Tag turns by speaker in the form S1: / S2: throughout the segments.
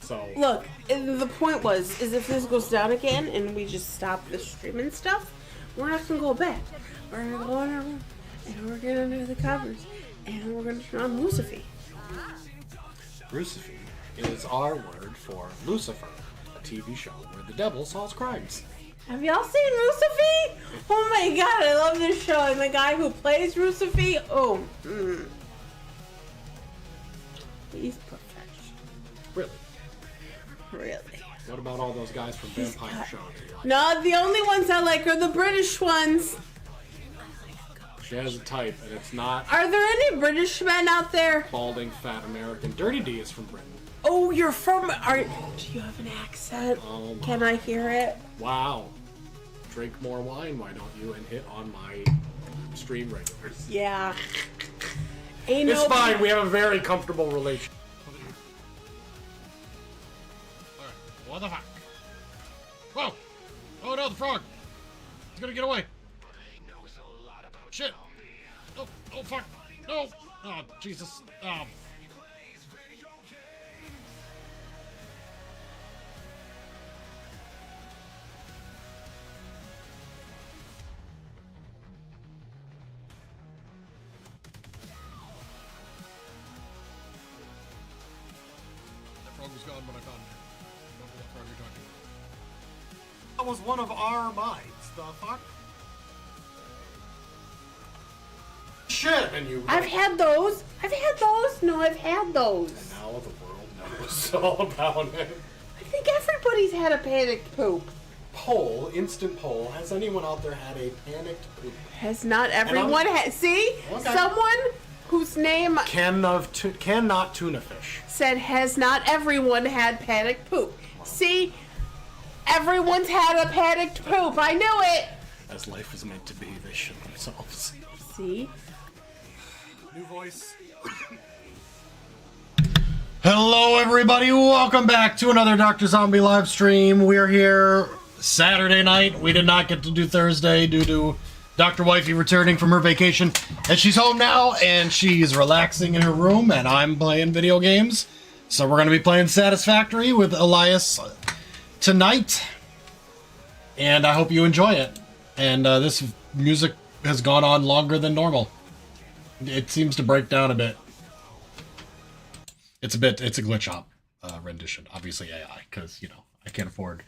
S1: So
S2: Look, the point was, is if this goes down again and we just stop the streaming stuff, we're not gonna go back. We're gonna go in our room and we're gonna do the covers and we're gonna turn on Lucifer.
S1: Lucifer is our word for Lucifer, a TV show where the devil solves crimes.
S2: Have y'all seen Lucifer? Oh my god, I love this show. And the guy who plays Lucifer, he's perfection.
S1: Really?
S2: Really.
S1: What about all those guys from Vampire Show?
S2: No, the only ones I like are the British ones.
S1: She has a type, and it's not
S2: Are there any British men out there?
S1: balding, fat American. Dirty D is from Britain.
S2: Oh, you're from... Do you have an accent?
S1: Oh my.
S2: Can I hear it?
S1: Wow. Drink more wine, why don't you? And hit on my stream regulars.
S2: Yeah.
S1: It's fine, we have a very comfortable relationship.
S3: What the fuck? Whoa! Oh no, the frog! He's gonna get away! Shit! Oh, oh fuck! No! Oh, Jesus! Oh. That frog was gone when I found it. I don't know what frog you're talking about.
S1: That was one of our minds. The fuck? Shit! And you.
S2: I've had those. I've had those. No, I've had those.
S1: And now the world knows all about it.
S2: I think everybody's had a panicked poop.
S1: Poll, instant poll. Has anyone out there had a panicked poop?
S2: Has not everyone had... See?
S1: Okay.
S2: Someone whose name
S1: Cannot tuna fish.
S2: said, has not everyone had panicked poop? See? Everyone's had a panicked poop. I knew it.
S1: As life is meant to be, they shit themselves.
S2: See?
S1: New voice.
S3: Hello everybody, welcome back to another Doctrzombie live stream. We're here Saturday night. We did not get to do Thursday due to Dr. Wifey returning from her vacation. And she's home now, and she's relaxing in her room, and I'm playing video games. So we're going to be playing Satisfactory with Elias tonight. And I hope you enjoy it. And this music has gone on longer than normal. It seems to break down a bit. It's a glitch op rendition, obviously AI, because, you know, I can't afford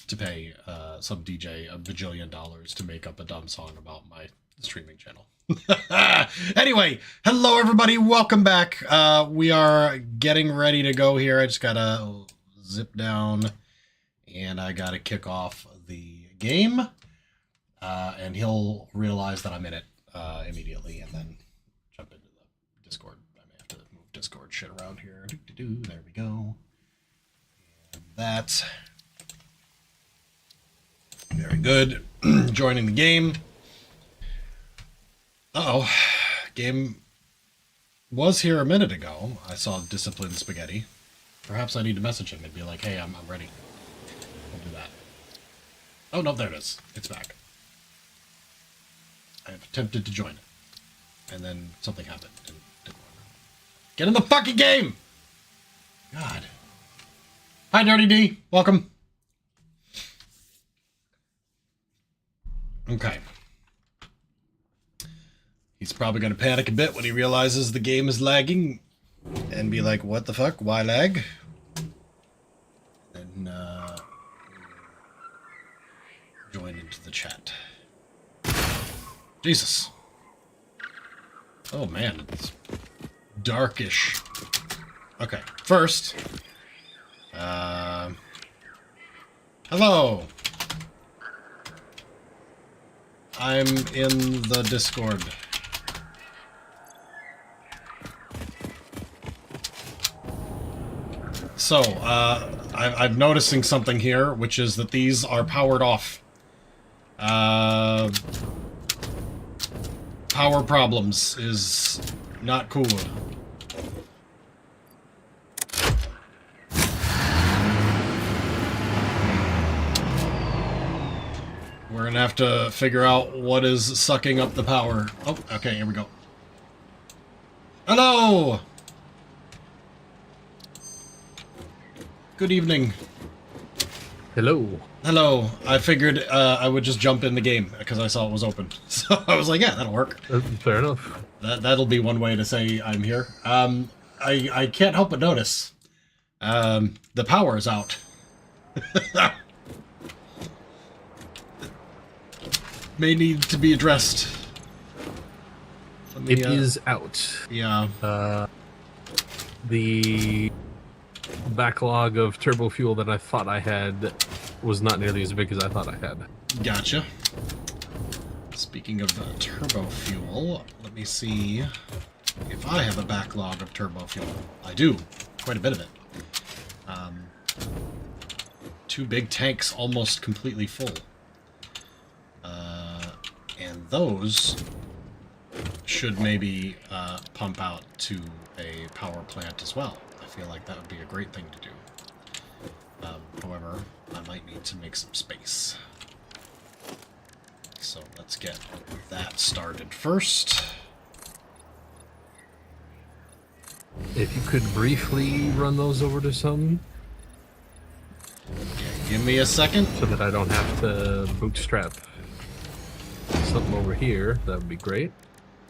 S3: to pay some DJ a bajillion dollars to make up a dumb song about my streaming channel. Anyway, hello everybody, welcome back. We are getting ready to go here. I just gotta zip down and I gotta kick off the game. And he'll realize that I'm in it immediately and then jump into the Discord. I may have to move Discord shit around here. There we go. And that. Very good. Joining the game. Uh-oh. Game was here a minute ago. I saw Disciplined Spaghetti. Perhaps I need to message him and be like, hey, I'm ready. I'll do that. Oh, no, there it is. It's back. I have attempted to join it. And then something happened. And didn't work. Get in the fucking game! God. Hi, Dirty D. Welcome. Okay. He's probably going to panic a bit when he realizes the game is lagging. And be like, what the fuck? Why lag? And, join into the chat. Jesus. Oh man, it's darkish. Okay, first. Hello. I'm in the Discord. So, I'm noticing something here, which is that these are powered off. Power problems is not cool. We're gonna have to figure out what is sucking up the power. Oh, okay, here we go. Hello! Good evening.
S4: Hello.
S3: Hello. I figured I would just jump in the game because I saw it was open. So I was like, yeah, that'll work.
S4: Fair enough.
S3: That'll be one way to say I'm here. I can't help but notice. The power is out. May need to be addressed.
S4: It is out.
S3: Yeah.
S4: The backlog of turbo fuel that I thought I had was not nearly as big as I thought I had.
S3: Gotcha. Speaking of turbo fuel, let me see if I have a backlog of turbo fuel. I do. Quite a bit of it. 2 big tanks almost completely full. And those should maybe pump out to a power plant as well. I feel like that would be a great thing to do. However, I might need to make some space. So let's get that started first.
S4: If you could briefly run those over to some,
S3: Give me a second.
S4: so that I don't have to bootstrap something over here, that would be great.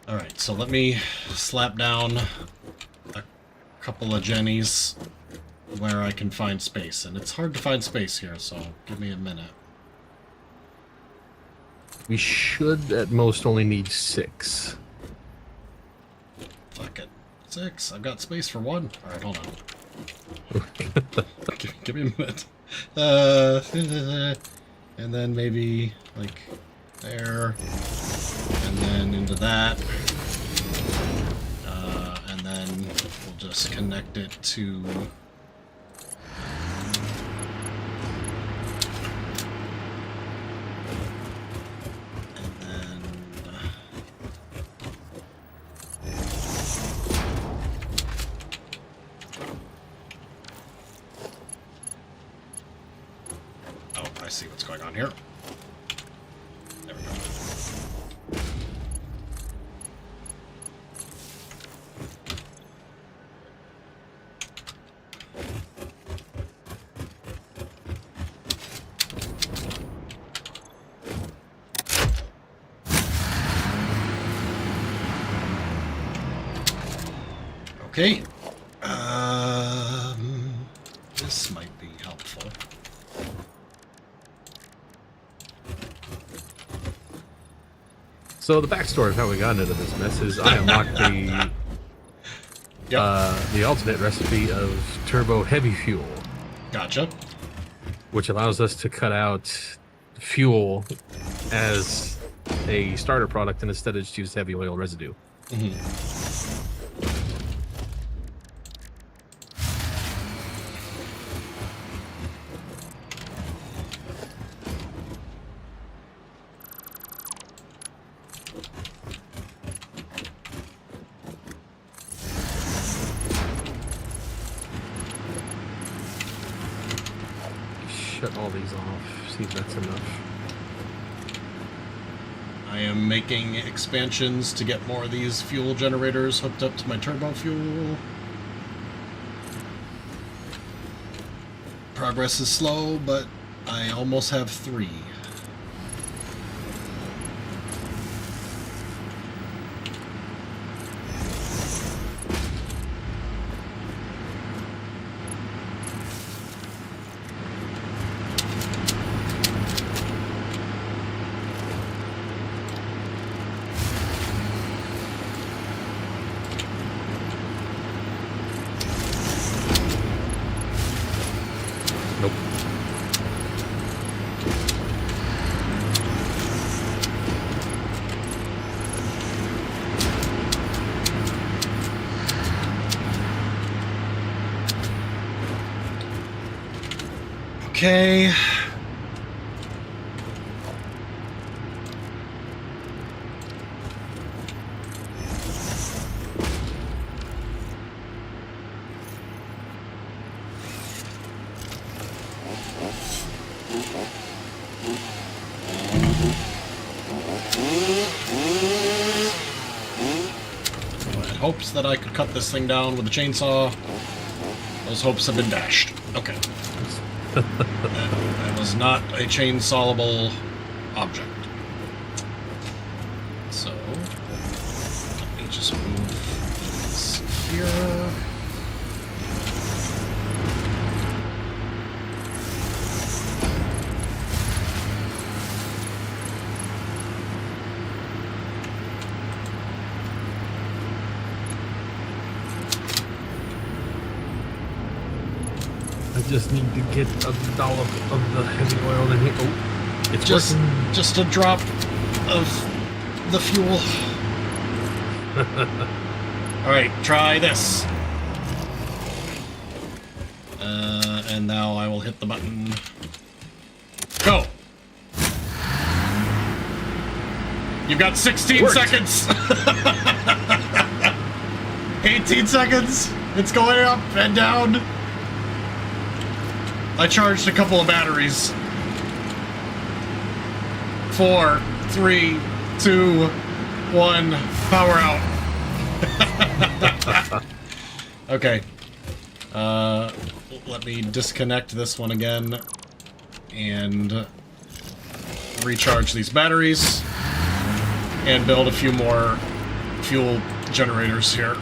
S3: Alright, so let me slap down a couple of jennies where I can find space. And it's hard to find space here, so give me a minute.
S4: We should at most only need 6.
S3: Fuck it. 6. I've got space for 1. Alright, hold on. give me a minute. And then maybe, like, there. And then into that. And then we'll just connect it to... And then... Oh, I see what's going on here. There we go. Okay. This might be helpful.
S4: So the backstory of how we got into this mess is I unlocked the alternate recipe of turbo heavy fuel,
S3: Gotcha.
S4: which allows us to cut out fuel as a starter product and instead just use heavy oil residue. Shut all these off, see if that's enough.
S3: I am making expansions to get more of these fuel generators hooked up to my turbo fuel. Progress is slow, but I almost have 3.
S4: Nope.
S3: Okay. hopes that I could cut this thing down with a chainsaw. Those hopes have been dashed. Okay. That was not a chainsawable object. So, let me just move this here.
S4: I just need to get a dollop of the heavy oil in here. Oh, it's working.
S3: Just a drop of the fuel. Alright, try this. And now I will hit the button. Go! You've got 16 seconds! 18 seconds! It's going up and down. I charged a couple of batteries. 4, 3, 2, 1, power out. Okay. Let me disconnect this one again and recharge these batteries and build a few more fuel generators here.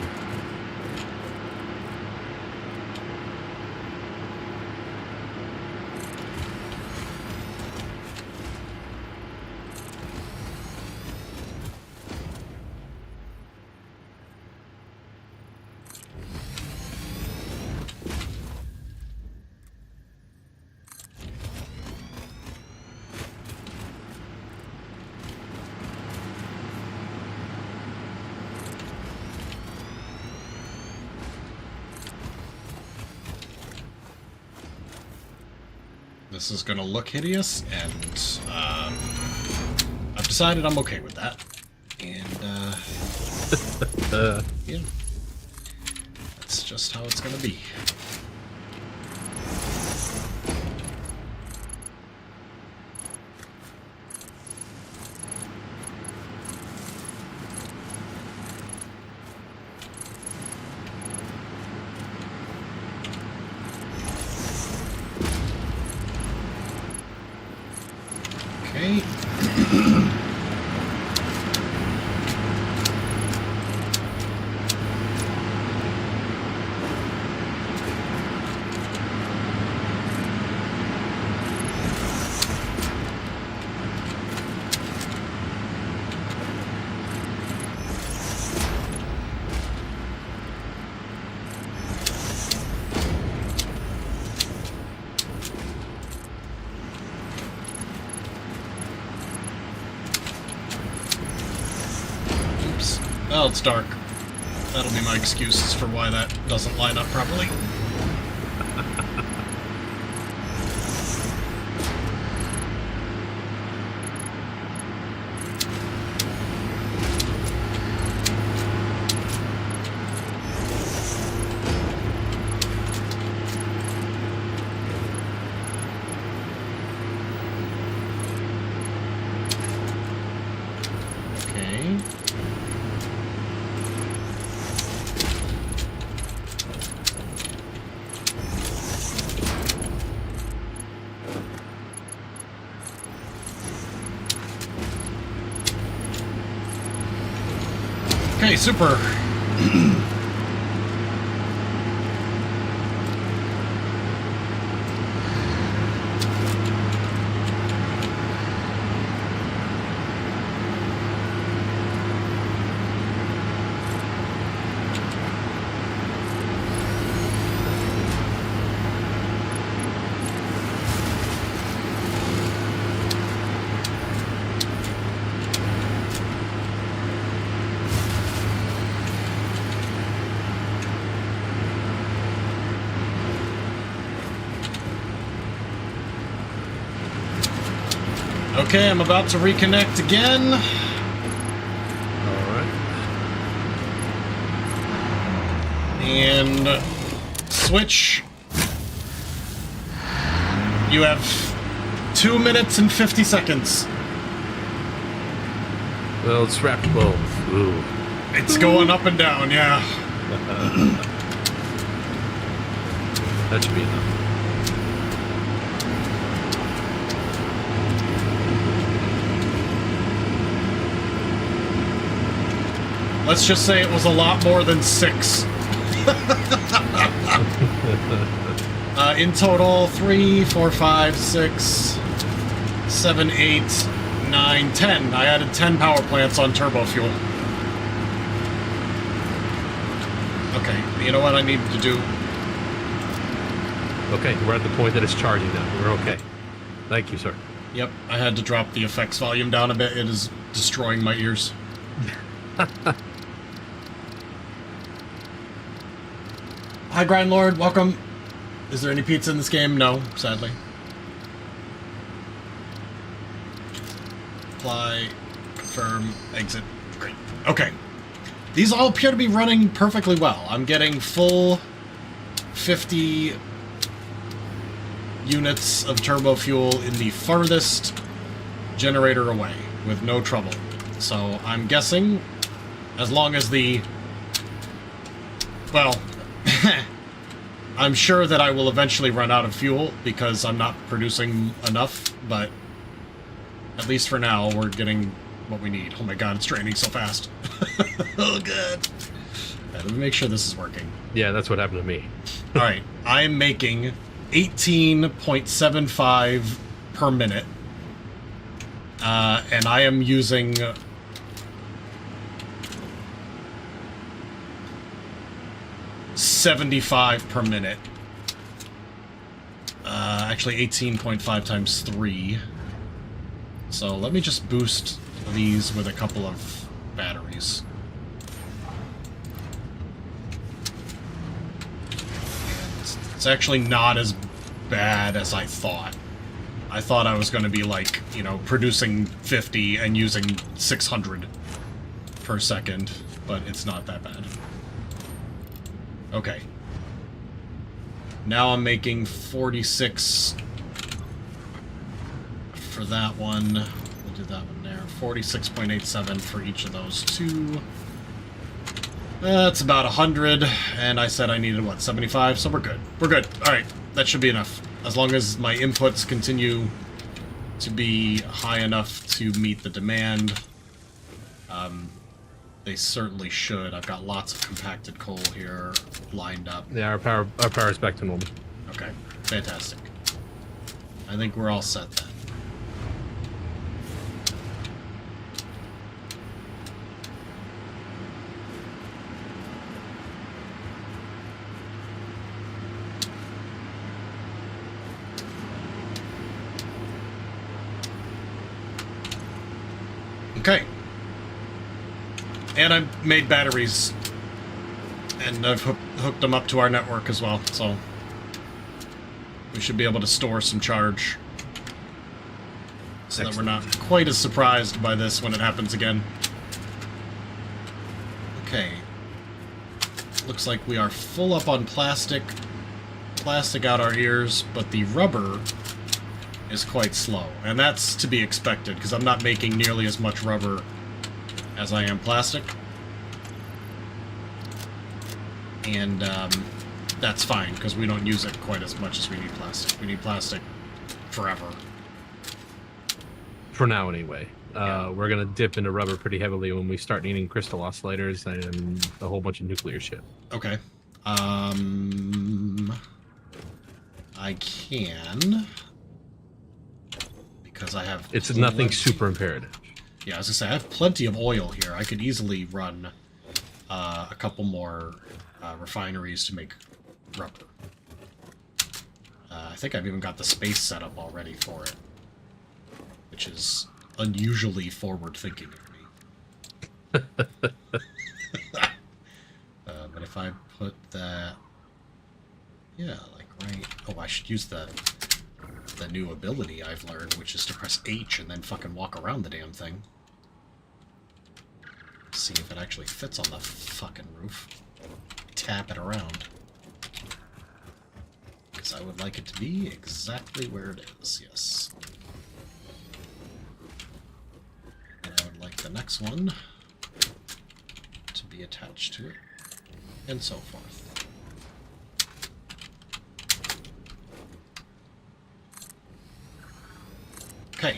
S3: This is gonna look hideous, and I've decided I'm okay with that. And yeah, that's just how it's gonna be. Okay. Oh, it's dark. That'll be my excuses for why that doesn't line up properly. Okay. Okay, super. Okay, I'm about to reconnect again.
S4: Alright.
S3: And switch. You have 2 minutes and 50 seconds.
S4: Well, it's wrapped both. Ooh.
S3: It's going up and down, yeah.
S4: That should be enough.
S3: Let's just say it was a lot more than 6. In total, 3, 4, 5, 6, 7, 8, 9, 10. I added 10 power plants on turbo fuel. Okay, you know what I need to do?
S4: Okay, we're at the point that it's charging now. We're okay. Thank you, sir.
S3: Yep, I had to drop the effects volume down a bit. It is destroying my ears. Hi, Grindlord. Welcome. Is there any pizza in this game? No, sadly. Apply, confirm, exit. Great. Okay. These all appear to be running perfectly well. I'm getting full 50 units of turbo fuel in the farthest generator away with no trouble. So I'm guessing as long as the... Well, I'm sure that I will eventually run out of fuel because I'm not producing enough, but at least for now we're getting what we need. Oh my god, it's draining so fast. Oh god. Let me make sure this is working.
S4: Yeah, that's what happened to me.
S3: Alright, I am making 18.75 per minute. And I am using 75 per minute. Actually 18.5 times 3. So let me just boost these with a couple of batteries. It's actually not as bad as I thought. I thought I was going to be like, you know, producing 50 and using 600 per second, but it's not that bad. Okay. Now I'm making 46 for that one. We'll do that one there. 46.87 for each of those two. That's about 100, and I said I needed, what, 75? So we're good. We're good. Alright, that should be enough. As long as my inputs continue to be high enough to meet the demand. They certainly should. I've got lots of compacted coal here lined up.
S4: Yeah, our power is back to normal.
S3: Okay, fantastic. I think we're all set then. Okay. And I've made batteries. And I've hooked them up to our network as well, so we should be able to store some charge. So that we're not quite as surprised by this when it happens again. Okay. Looks like we are full up on plastic. Plastic out our ears, but the rubber is quite slow. And that's to be expected, because I'm not making nearly as much rubber as I am plastic. And that's fine, because we don't use it quite as much as we need plastic. We need plastic forever.
S4: For now, anyway.
S3: Yeah.
S4: We're going to dip into rubber pretty heavily when we start needing crystal oscillators and a whole bunch of nuclear shit.
S3: Okay. I can... Because I have...
S4: It's nothing super imperative.
S3: Yeah, I was going to say, I have plenty of oil here. I could easily run a couple more refineries to make rubber. I think I've even got the space set up already for it. Which is unusually forward-thinking of me. But if I put that... Yeah, like right... Oh, I should use the new ability I've learned, which is to press H and then fucking walk around the damn thing. See if it actually fits on the fucking roof. Tap it around. Because I would like it to be exactly where it is, yes. And I would like the next one to be attached to it, and so forth. Okay.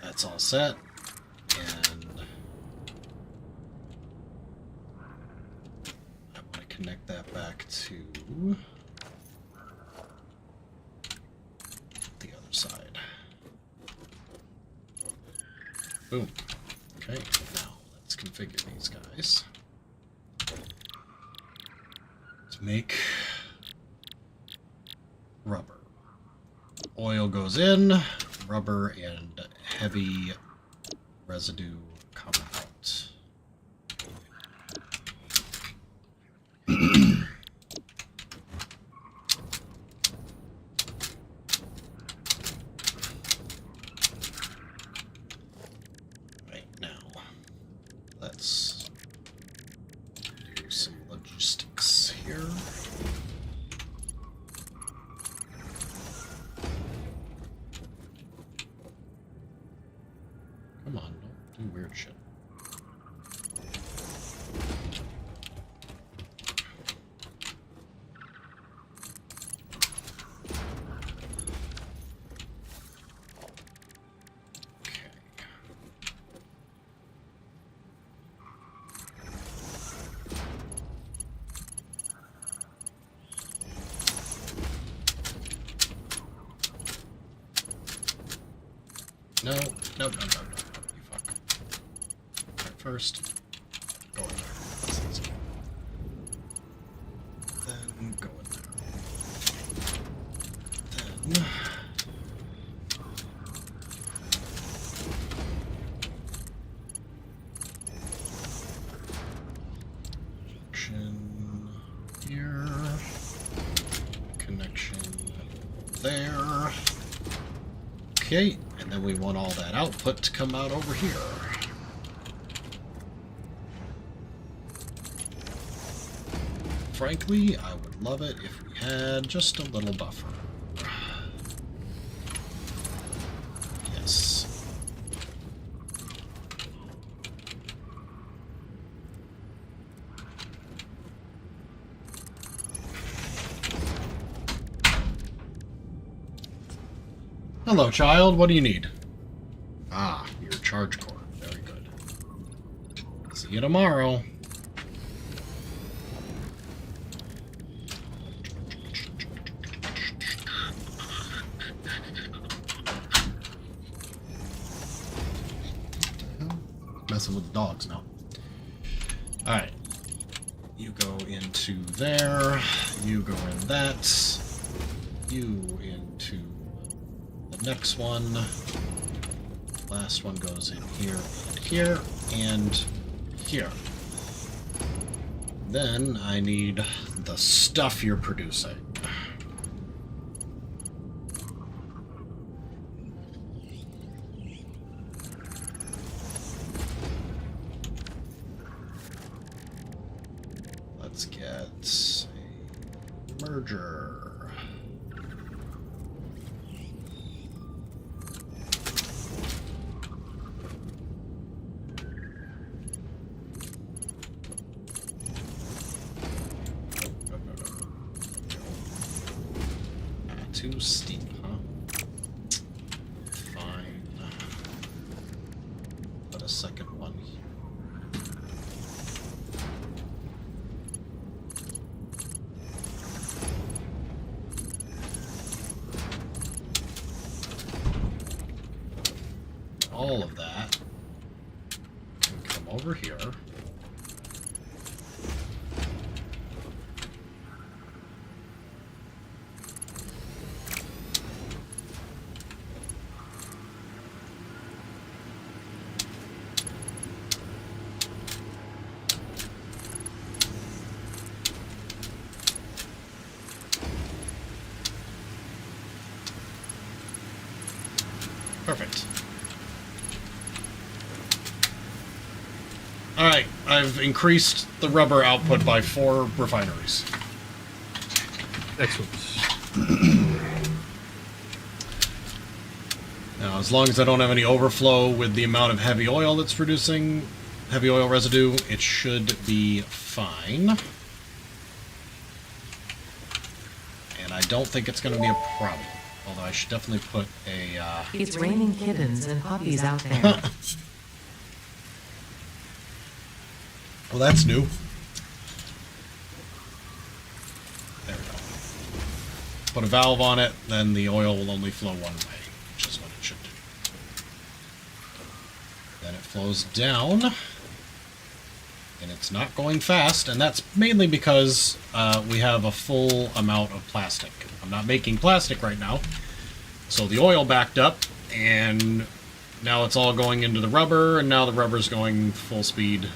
S3: That's all set, and I want to connect that back to the other side. Boom. Okay, now let's configure these guys to make rubber. Oil goes in, rubber and heavy residue come out. Right now, let's do some logistics here. Come on, don't do weird shit. Okay. No, no, no, no, no. First, go in there. That's easy. Then go in there. Then connection here. Connection there. Okay, and then we want all that output to come out over here. Frankly, I would love it if we had just a little buffer. Yes. Hello, child. What do you need? Ah, your charge cord. Very good. See you tomorrow. Messing with the dogs now. Alright. You go into there. You go in that. You into the next one. Last one goes in here and here and here. Then I need the stuff you're producing. Let's get a merger. Too steep, huh? Fine. Put a second one here. All of that can come over here. Perfect. Alright, I've increased the rubber output by 4 refineries.
S4: Excellent.
S3: Now, as long as I don't have any overflow with the amount of heavy oil that's producing heavy oil residue, it should be fine. And I don't think it's going to be a problem. Although I should definitely put a...
S5: It's raining kittens and puppies out there.
S3: Well, that's new. There we go. Put a valve on it, then the oil will only flow one way, which is what it should do. Then it flows down, and it's not going fast, and that's mainly because we have a full amount of plastic. I'm not making plastic right now, so the oil backed up, and now it's all going into the rubber, and now the rubber's going full speed.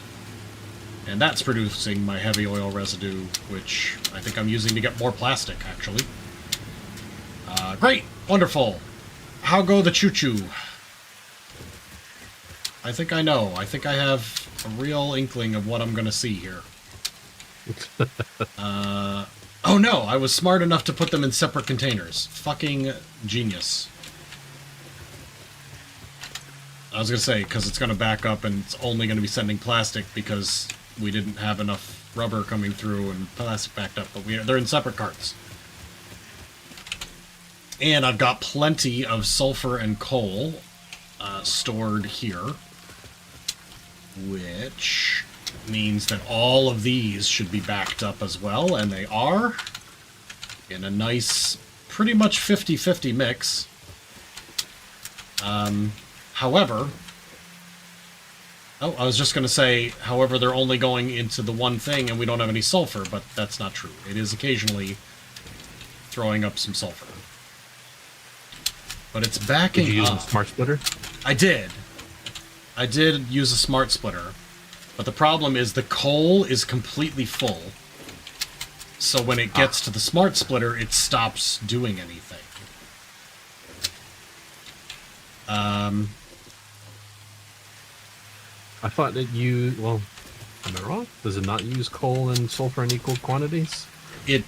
S3: And that's producing my heavy oil residue, which I think I'm using to get more plastic, actually. Great! Wonderful! How go the choo-choo? I think I know. I think I have a real inkling of what I'm going to see here. Oh no! I was smart enough to put them in separate containers. Fucking genius. I was going to say, because it's going to back up and it's only going to be sending plastic because we didn't have enough rubber coming through and plastic backed up, but they're in separate carts. And I've got plenty of sulfur and coal stored here, which means that all of these should be backed up as well, and they are, in a nice, pretty much 50-50 mix. However... Oh, I was just going to say, however, they're only going into the one thing and we don't have any sulfur, but that's not true. It is occasionally throwing up some sulfur. But it's backing up.
S4: Did you use a smart splitter?
S3: I did. I did use a smart splitter. But the problem is the coal is completely full. So when it gets to the smart splitter, it stops doing anything.
S4: I thought that you, well, am I wrong? Does it not use coal and sulfur in equal quantities?
S3: It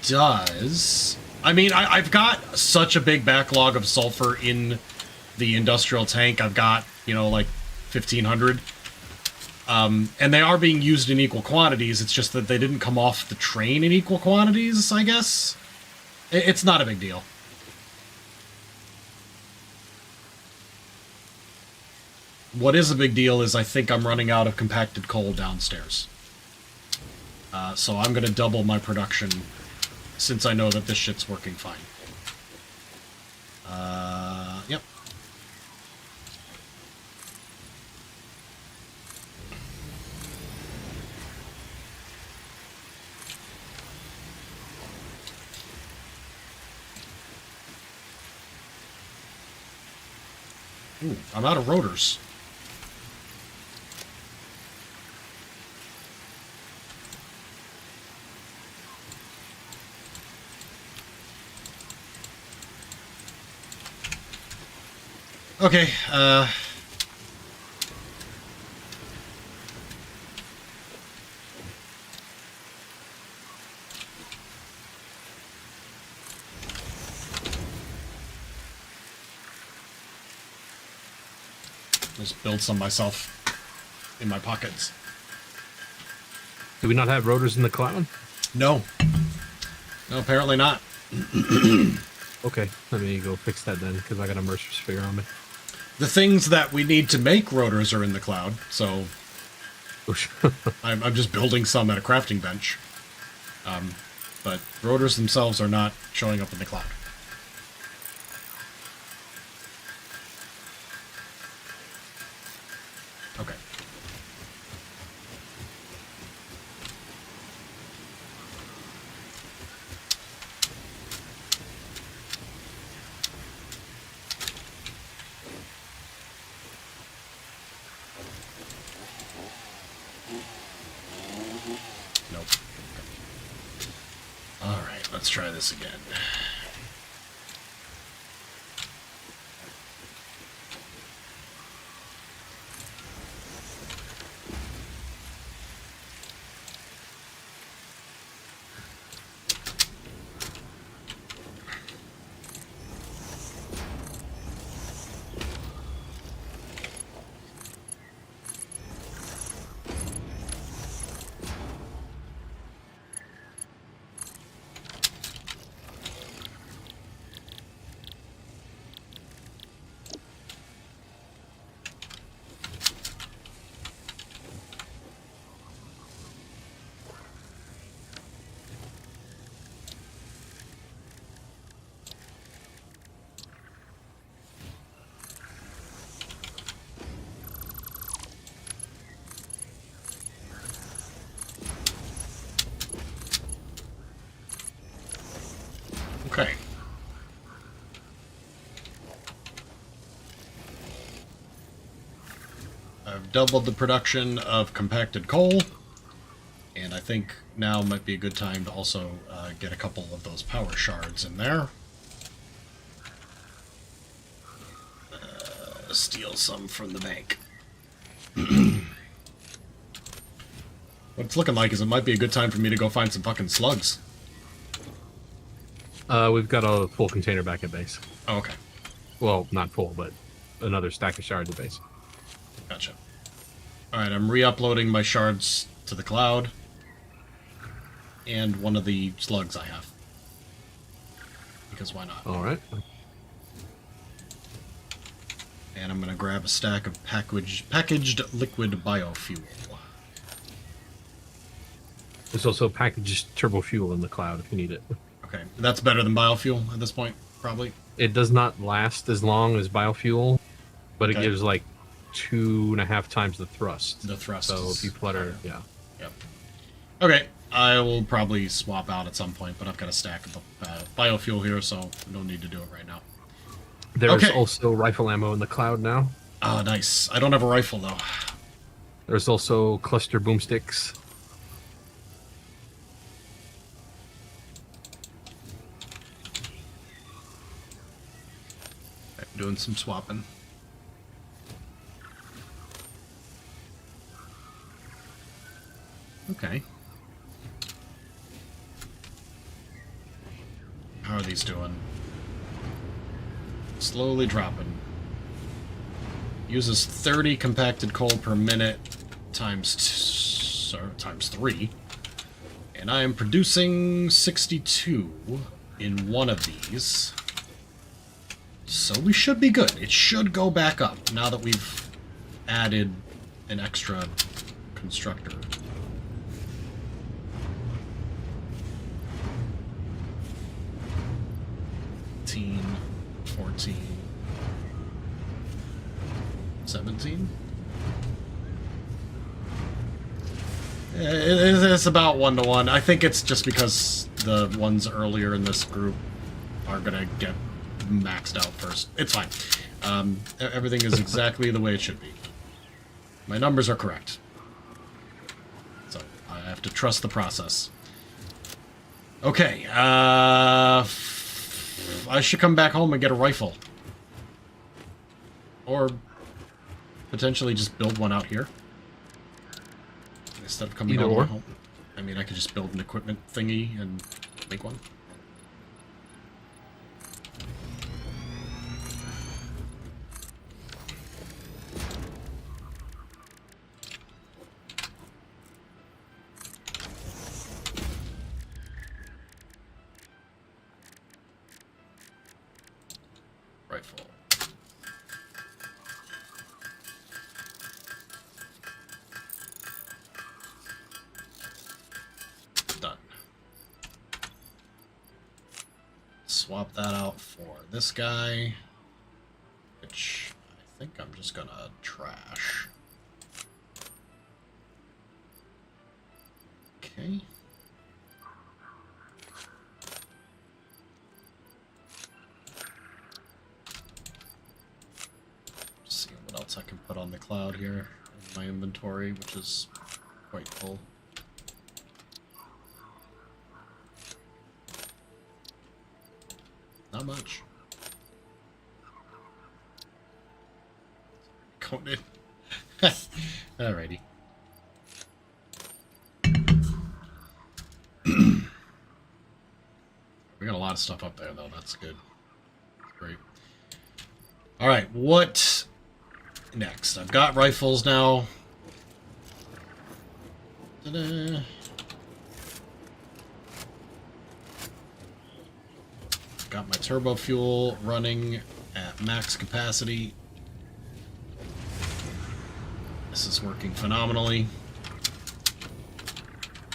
S3: does. I mean, I've got such a big backlog of sulfur in the industrial tank. I've got, you know, like 1,500. And they are being used in equal quantities. It's just that they didn't come off the train in equal quantities, I guess. It's not a big deal. What is a big deal is I think I'm running out of compacted coal downstairs. So I'm going to double my production since I know that this shit's working fine. Yep. Ooh, I'm out of rotors. Okay, just build some myself in my pockets.
S4: Do we not have rotors in the cloud?
S3: No. No, apparently not.
S4: Okay, let me go fix that then, because I got a mercer sphere on me.
S3: The things that we need to make rotors are in the cloud, so I'm just building some at a crafting bench. But rotors themselves are not showing up in the cloud. Okay. Nope. All right, let's try this again. Okay. I've doubled the production of compacted coal, and I think now might be a good time to also get a couple of those power shards in there. Steal some from the bank. What it's looking like is it might be a good time for me to go find some fucking slugs.
S4: We've got a full container back at base.
S3: Oh, okay.
S4: Well, not full, but another stack of shards at base.
S3: Gotcha. Alright, I'm re-uploading my shards to the cloud. And one of the slugs I have. Because why not?
S4: All right.
S3: And I'm going to grab a stack of packaged liquid biofuel.
S4: There's also packaged turbo fuel in the cloud if you need it.
S3: Okay, that's better than biofuel at this point, probably.
S4: It does not last as long as biofuel, but it
S3: Okay.
S4: gives like 2.5 times the thrust.
S3: The thrust
S4: So
S3: is
S4: if you flutter, yeah.
S3: Yep. Okay, I will probably swap out at some point, but I've got a stack of biofuel here, so no need to do it right now.
S4: There's
S3: Okay.
S4: also rifle ammo in the cloud now.
S3: Ah, nice. I don't have a rifle, though.
S4: There's also cluster boomsticks.
S3: I'm doing some swapping. Okay. How are these doing? Slowly dropping. Uses 30 compacted coal per minute times 3. And I am producing 62 in one of these. So we should be good. It should go back up now that we've added an extra constructor. 14, 17. It's about 1-to-1. I think it's just because the ones earlier in this group are gonna get maxed out first. It's fine. Everything is exactly the way it should be. My numbers are correct. So I have to trust the process. Okay, I should come back home and get a rifle. Or potentially just build one out here. Instead of coming
S4: Either
S3: all the way
S4: or.
S3: home. I mean, I could just build an equipment thingy and make one. Rifle. Done. Swap that out for this guy, which I think I'm just gonna trash. Okay. See what else I can put on the cloud here in my inventory, which is quite full. Not much. Going in. Alrighty. We got a lot of stuff up there, though. That's good. Great. Alright, what next? I've got rifles now. Ta-da. Got my turbo fuel running at max capacity. This is working phenomenally.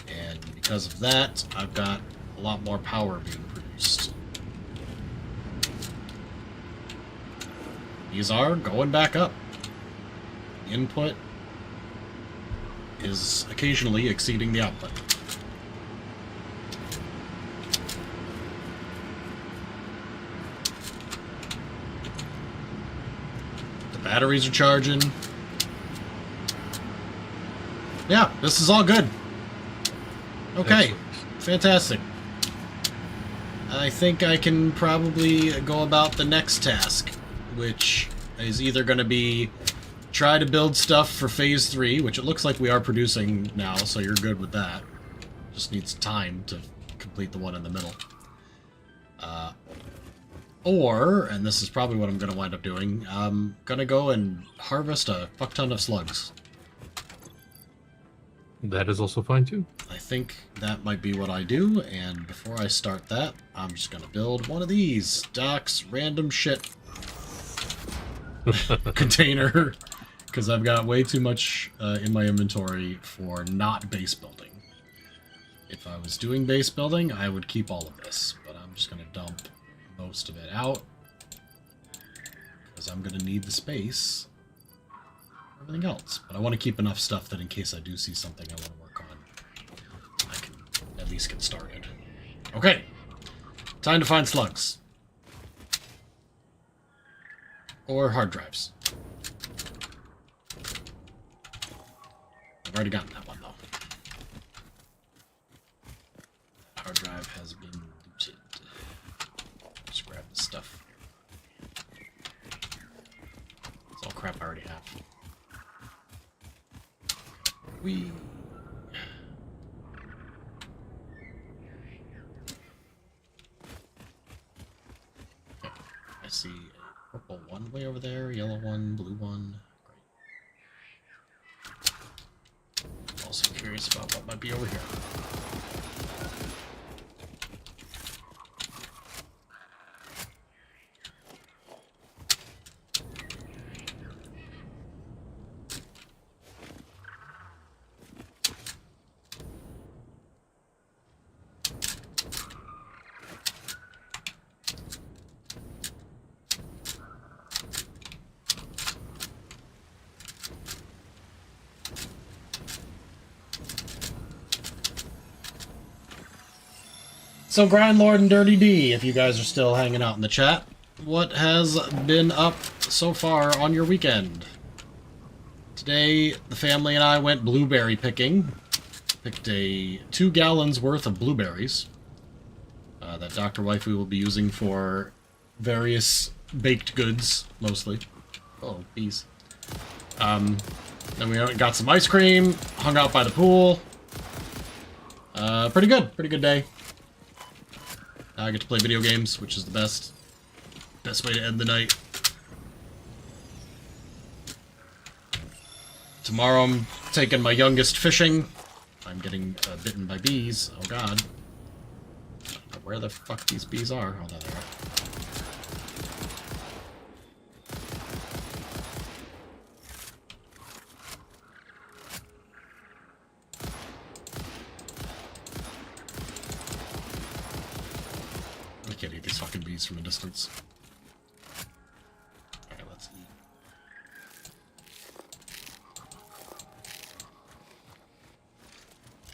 S3: And because of that, I've got a lot more power being produced. These are going back up. Input is occasionally exceeding the output. Batteries are charging. Yeah, this is all good. Okay,
S4: Excellent.
S3: fantastic. I think I can probably go about the next task, which is either going to be try to build stuff for Phase 3, which it looks like we are producing now, so you're good with that. Just needs time to complete the one in the middle. Or, and this is probably what I'm going to wind up doing, I'm going to go and harvest a fuck ton of slugs.
S4: That is also fine too.
S3: I think that might be what I do, and before I start that, I'm just going to build one of these. Doc's random shit container, because I've got way too much in my inventory for not base building. If I was doing base building, I would keep all of this, but I'm just going to dump most of it out, because I'm going to need the space for everything else. But I want to keep enough stuff that in case I do see something I want to work on, I can at least get started. Okay, time to find slugs. Or hard drives. I've already gotten that one, though. Hard drive has been looted. Just grab this stuff. It's all crap I already have. We. Okay. I see a purple one way over there, yellow one, blue one. Great. Also curious about what might be over here. So, Grindlord and Dirty D, if you guys are still hanging out in the chat, what has been up so far on your weekend? Today, the family and I went blueberry picking. Picked 2 gallons worth of blueberries that Dr. Waifu will be using for various baked goods, mostly. Oh, bees. Then we got some ice cream, hung out by the pool. Pretty good day. I get to play video games, which is the best way to end the night. Tomorrow I'm taking my youngest fishing. I'm getting bitten by bees. Oh god. I don't know where the fuck these bees are. Oh, there they are. I can't eat these fucking bees from a distance. Alright, let's eat.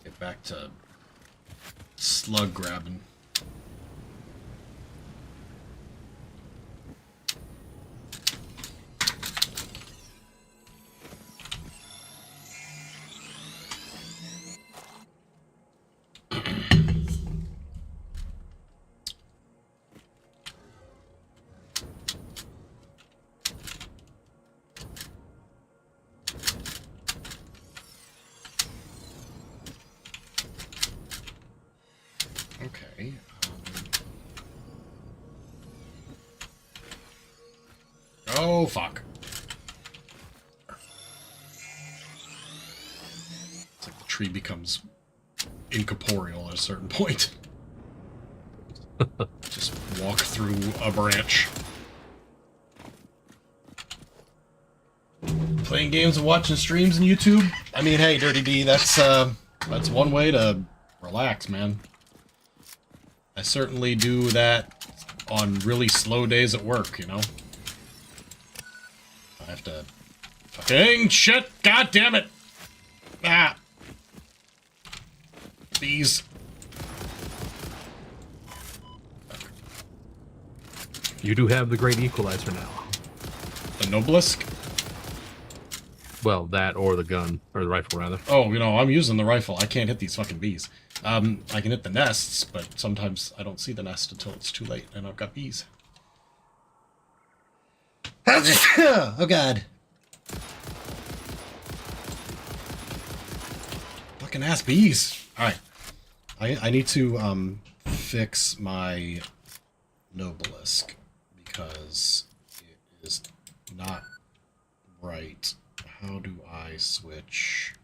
S3: Get back to slug grabbing. Okay. Oh, fuck. It's like the tree becomes incorporeal at a certain point. Just walk through a branch. Playing games and watching streams on YouTube? I mean, hey, Dirty D, that's one way to relax, man. I certainly do that on really slow days at work, you know? I have to... Fucking shit! God damn it! Ah! Bees.
S4: You do have the great equalizer now.
S3: The Noblisk?
S4: Well, that or the gun, or the rifle, rather.
S3: Oh, I'm using the rifle. I can't hit these fucking bees. I can hit the nests, but sometimes I don't see the nest until it's too late, and I've got bees. Oh, God. Fucking ass bees. Alright. I need to, fix my Nobelisk, because it is not right. How do I switch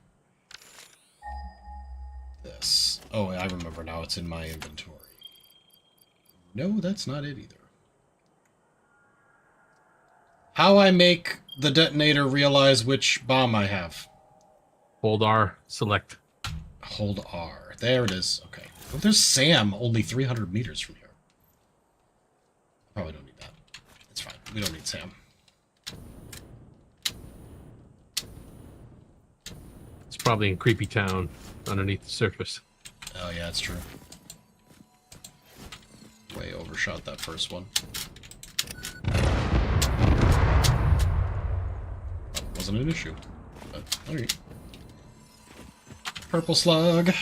S3: this? Oh, I remember now. It's in my inventory. No, that's not it either. How I make the detonator realize which bomb I have?
S4: Hold R, select.
S3: Hold R. There it is. Okay. Oh, there's Sam only 300 meters from here. Probably don't need that. It's fine. We don't need Sam.
S4: It's probably in Creepy Town, underneath the surface.
S3: Oh, yeah, that's true. Way overshot that first one. Wasn't an issue. But, alright. Purple slug.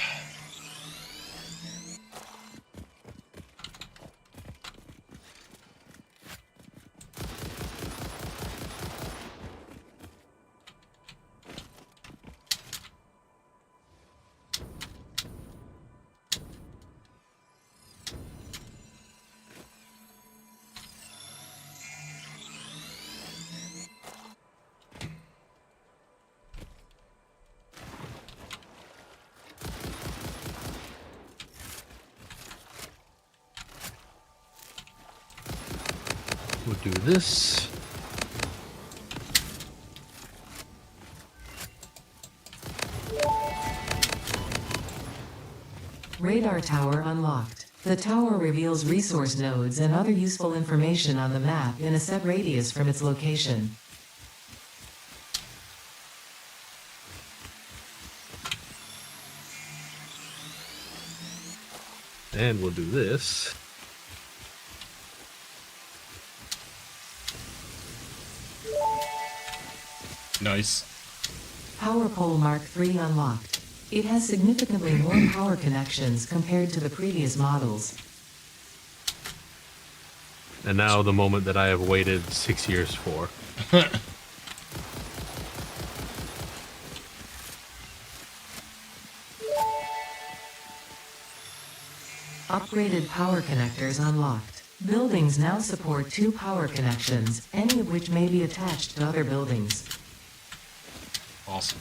S4: We'll do this.
S5: Radar tower unlocked. The tower reveals resource nodes and other useful information on the map in a set radius from its location.
S4: And we'll do this.
S3: Nice.
S5: Power pole Mark III unlocked. It has significantly more power connections compared to the previous models.
S4: And now the moment that I have waited 6 years for.
S5: Upgraded power connectors unlocked. Buildings now support 2 power connections, any of which may be attached to other buildings.
S3: Awesome.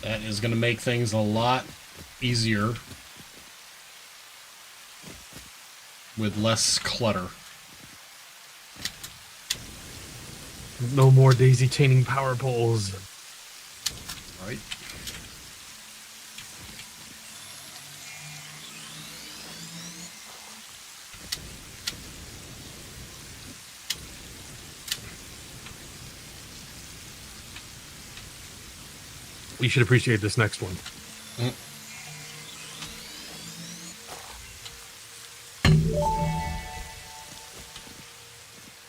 S3: That is going to make things a lot easier with less clutter.
S4: No more daisy chaining power poles.
S3: Right?
S4: You should appreciate this next one.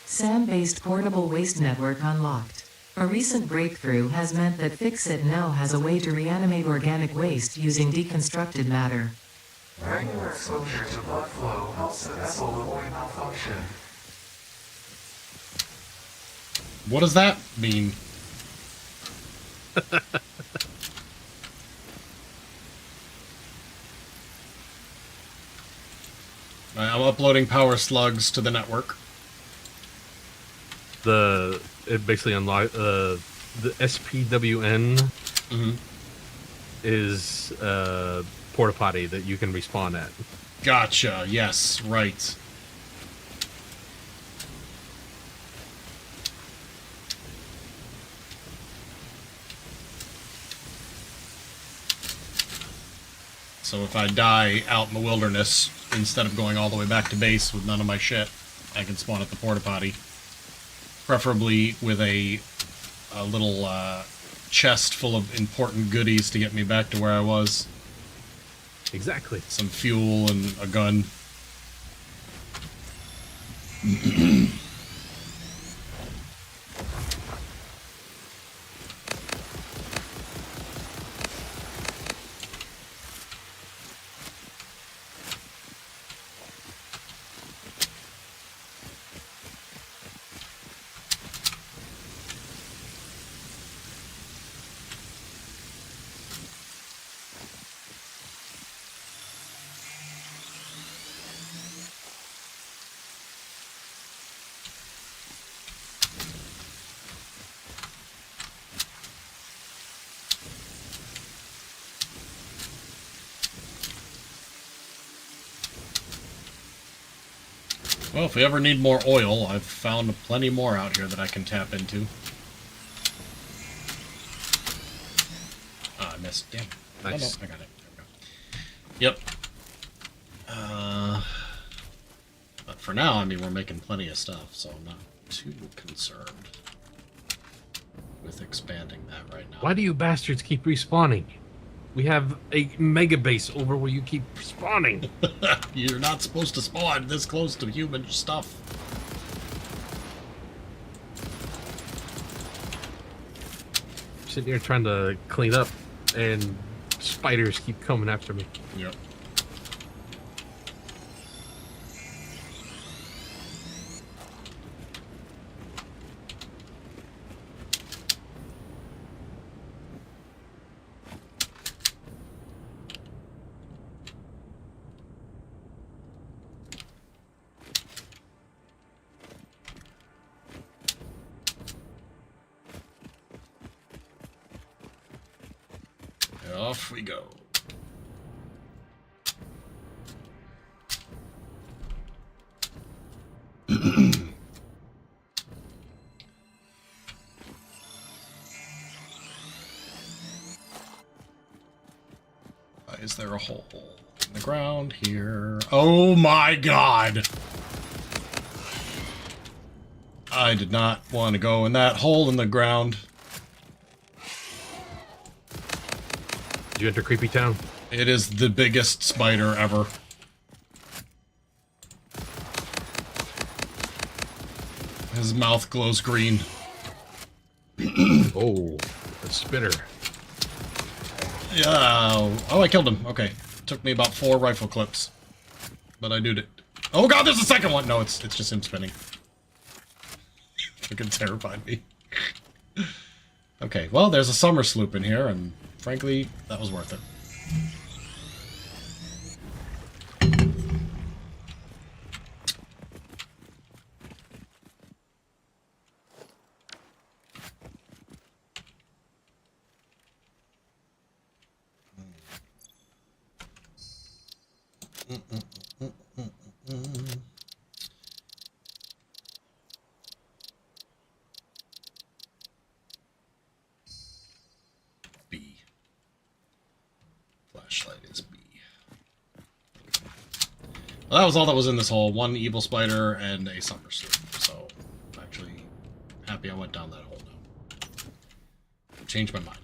S5: SAM-based portable waste network unlocked. A recent breakthrough has meant that Fixit now has a way to reanimate organic waste using deconstructed matter.
S6: Regular exposure to blood flow helps the vessel avoid malfunction.
S3: What does that mean? I'm uploading power slugs to the network.
S4: It basically unlock the SPWN is a porta potty that you can respawn at.
S3: Gotcha. Yes, right. So if I die out in the wilderness, instead of going all the way back to base with none of my shit, I can spawn at the porta potty. Preferably with a little chest full of important goodies to get me back to where I was.
S4: Exactly.
S3: Some fuel and a gun. Well, if we ever need more oil, I've found plenty more out here that I can tap into. Ah, I missed. Damn.
S4: Nice.
S3: Oh, no, I got it. There we go. Yep. But for now, I mean, we're making plenty of stuff, so I'm not too concerned with expanding that right now.
S4: Why do you bastards keep respawning? We have a mega base over where you keep spawning.
S3: You're not supposed to spawn this close to human stuff.
S4: Sitting here trying to clean up, and spiders keep coming after me.
S3: Yep. Off we go. Why is there a hole in the ground here? Oh my god! I did not want to go in that hole in the ground.
S4: Did you enter Creepy Town?
S3: It is the biggest spider ever. His mouth glows green.
S4: Oh, a spinner.
S3: Yeah. Oh, I killed him. Okay. Took me about 4 rifle clips. But I did it. Oh god, there's a second one! No, it's just him spinning. Fucking terrified me. Okay, well, there's a summer sloop in here, and frankly, that was worth it. B. Flashlight is B. Well, that was all that was in this hole. 1 evil spider and a summer sloop. So, I'm actually happy I went down that hole now. Changed my mind.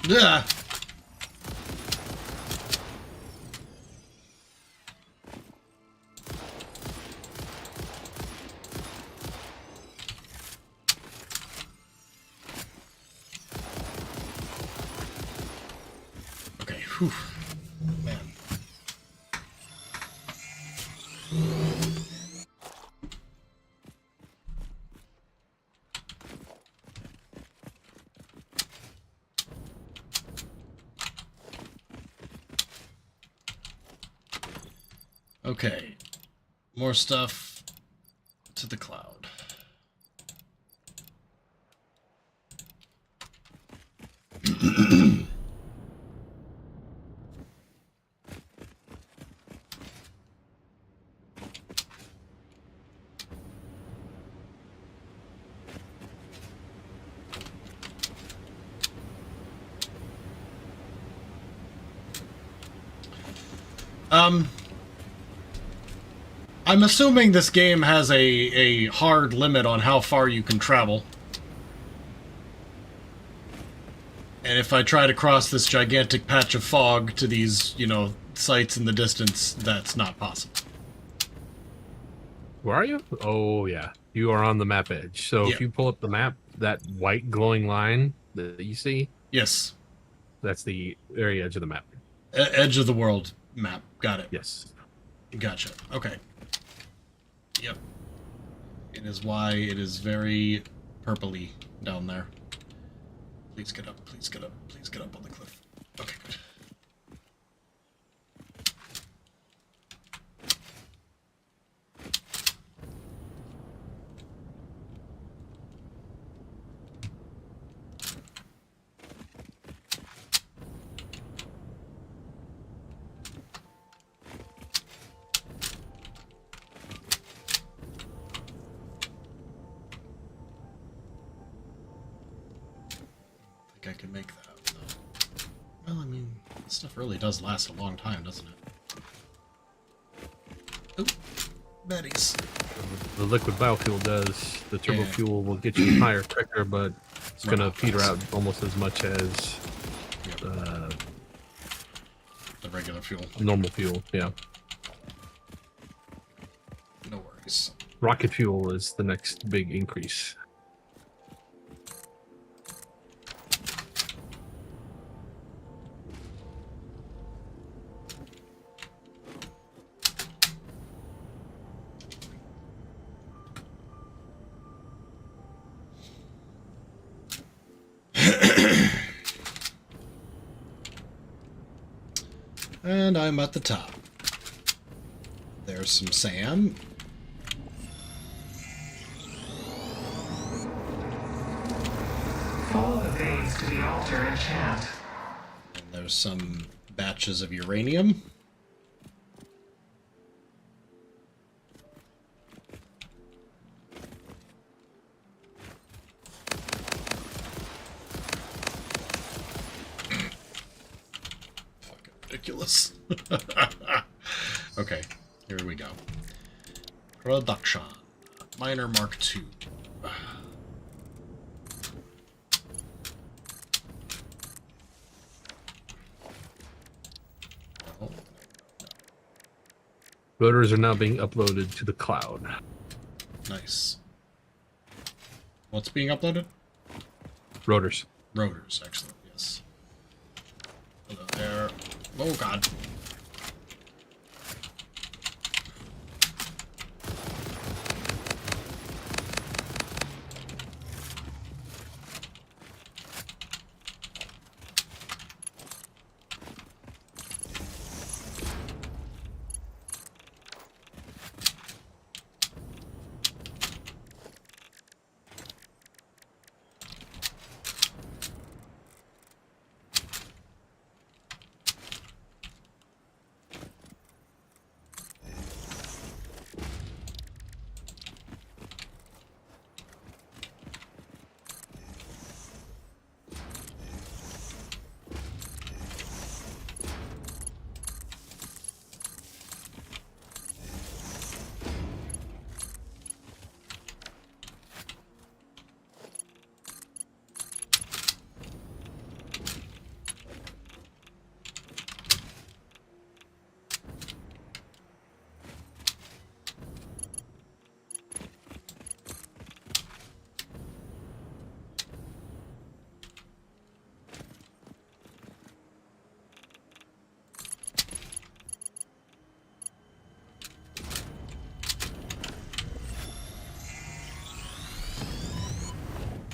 S3: Yeah. Okay, whew. Man. Okay, more stuff to the cloud. I'm assuming this game has a hard limit on how far you can travel. And if I try to cross this gigantic patch of fog to these, you know, sites in the distance, that's not possible.
S4: Where are you? Oh, yeah. You are on the map edge. So
S3: Yeah.
S4: if you pull up the map, that white glowing line that you see,
S3: Yes.
S4: that's the very edge of the map.
S3: Edge of the world map. Got it.
S4: Yes.
S3: Gotcha. Okay. Yep. It is why it is very purpley down there. Please get up. Please get up. Please get up on the cliff. Okay, good. I can make that, though. Well, I mean, this stuff really does last a long time, doesn't it? Oop. Betties.
S4: The liquid biofuel does. The turbo
S3: Yeah.
S4: fuel will get you higher quicker, but it's going to
S3: Right.
S4: peter out almost as much as
S3: Yep. The regular fuel.
S4: normal fuel. Yeah.
S3: No worries.
S4: Rocket fuel is the next big increase.
S3: And I'm at the top. There's some sand.
S6: Follow the veins to the altar and chant.
S3: And there's some batches of uranium. Fucking ridiculous. Okay, here we go. Production. Miner Mark II. Oh,
S4: Rotors are now being uploaded to the cloud.
S3: nice. What's being uploaded?
S4: Rotors.
S3: Rotors, excellent, yes. Hello there. Oh, God.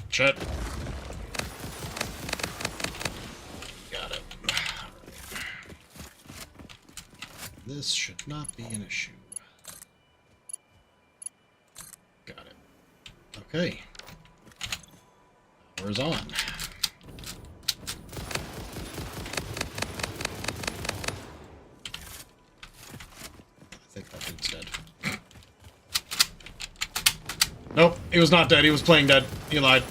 S3: Shit. Got it. This should not be an issue. Got it. Okay. Power's on. I think that dude's dead. Nope, he was not dead. He was playing dead. He lied.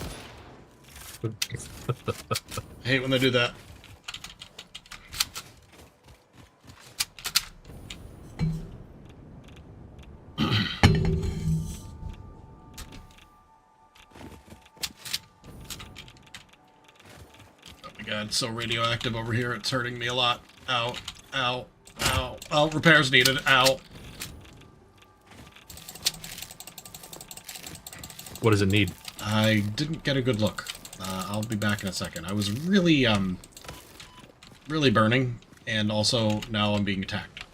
S3: I hate when they do that. god, it's so radioactive over here. It's hurting me a lot. Ow. Ow. Ow. Oh, repairs needed. Ow.
S4: What does it need?
S3: I didn't get a good look. I'll be back in a second. I was really, really burning, and also now I'm being attacked.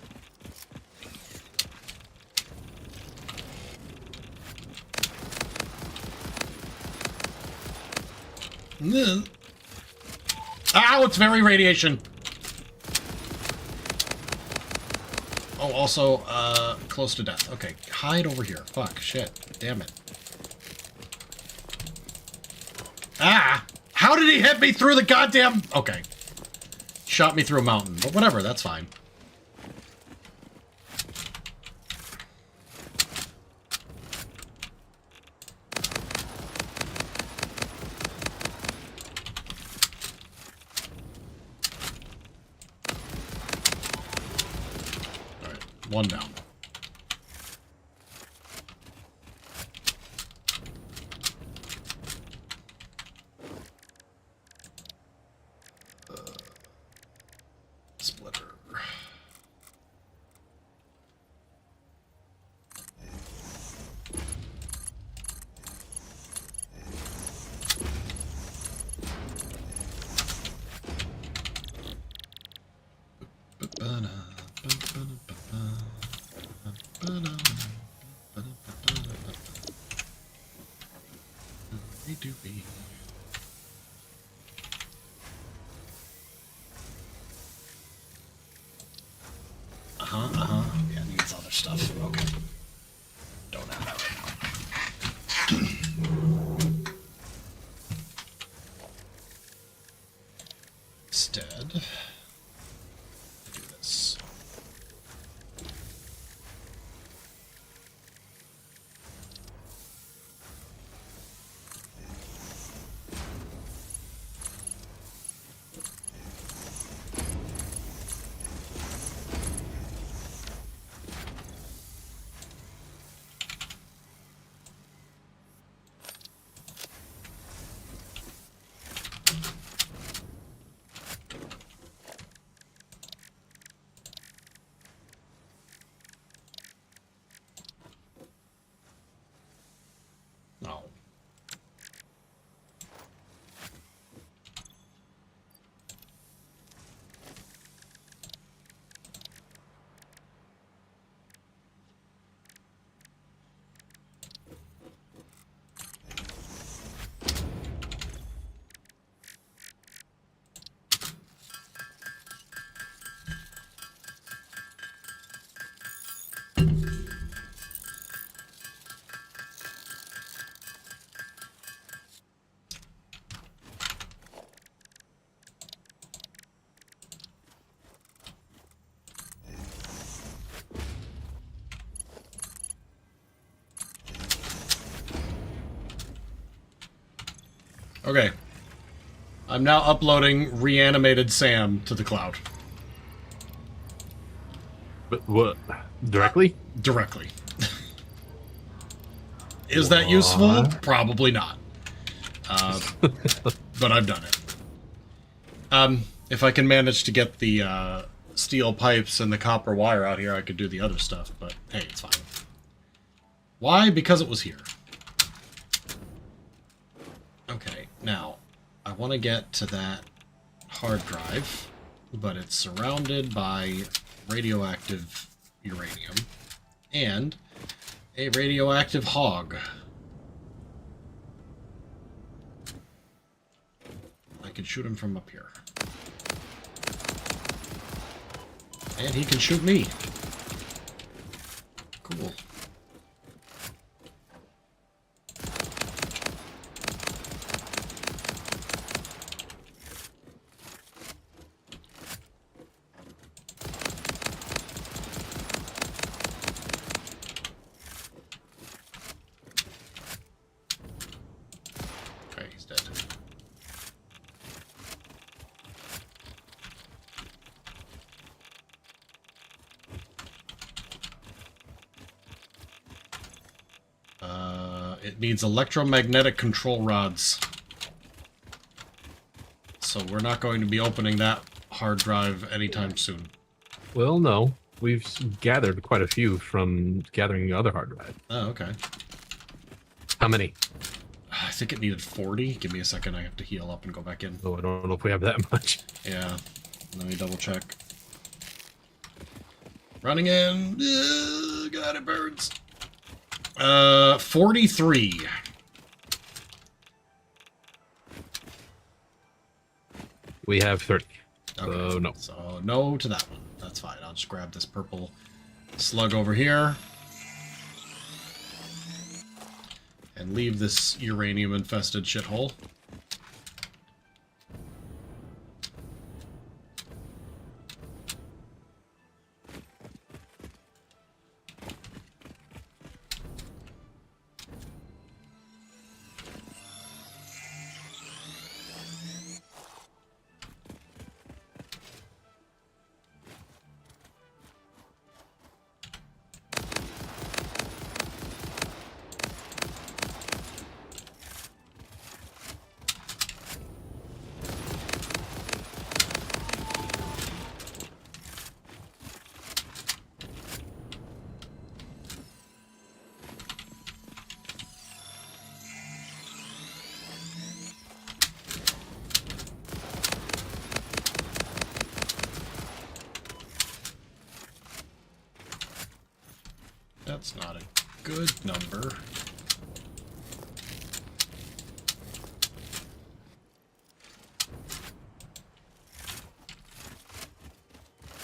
S3: Ow, it's very radiation. Oh, also, close to death. Okay, hide over here. Fuck, shit. Damn it. Ah! How did he hit me through the goddamn... Okay. Shot me through a mountain, but whatever, that's fine. Alright, one down. Splitter. Yeah, it needs other stuff. Okay. Don't have that right now. Instead, do this. No. Okay. I'm now uploading reanimated Sam to the cloud.
S4: But what? Directly?
S3: Directly. Is that useful? Probably not. But I've done it. If I can manage to get the steel pipes and the copper wire out here, I could do the other stuff, but hey, it's fine. Why? Because it was here. Okay, now, I want to get to that hard drive, but it's surrounded by radioactive uranium and a radioactive hog. I can shoot him from up here. And he can shoot me. Cool. Okay, he's dead. It needs electromagnetic control rods. So we're not going to be opening that hard drive anytime soon.
S4: Well, no. We've gathered quite a few from gathering the other hard drive.
S3: Oh, okay.
S4: How many?
S3: I think it needed 40. Give me a second. I have to heal up and go back in.
S4: Oh, I don't know if we have that much.
S3: Yeah. Let me double check. Running in. God, it burns. 43.
S4: We have 30.
S3: Okay.
S4: So, no.
S3: So, no to that one. That's fine. I'll just grab this purple slug over here. And leave this uranium-infested shithole. That's not a good number.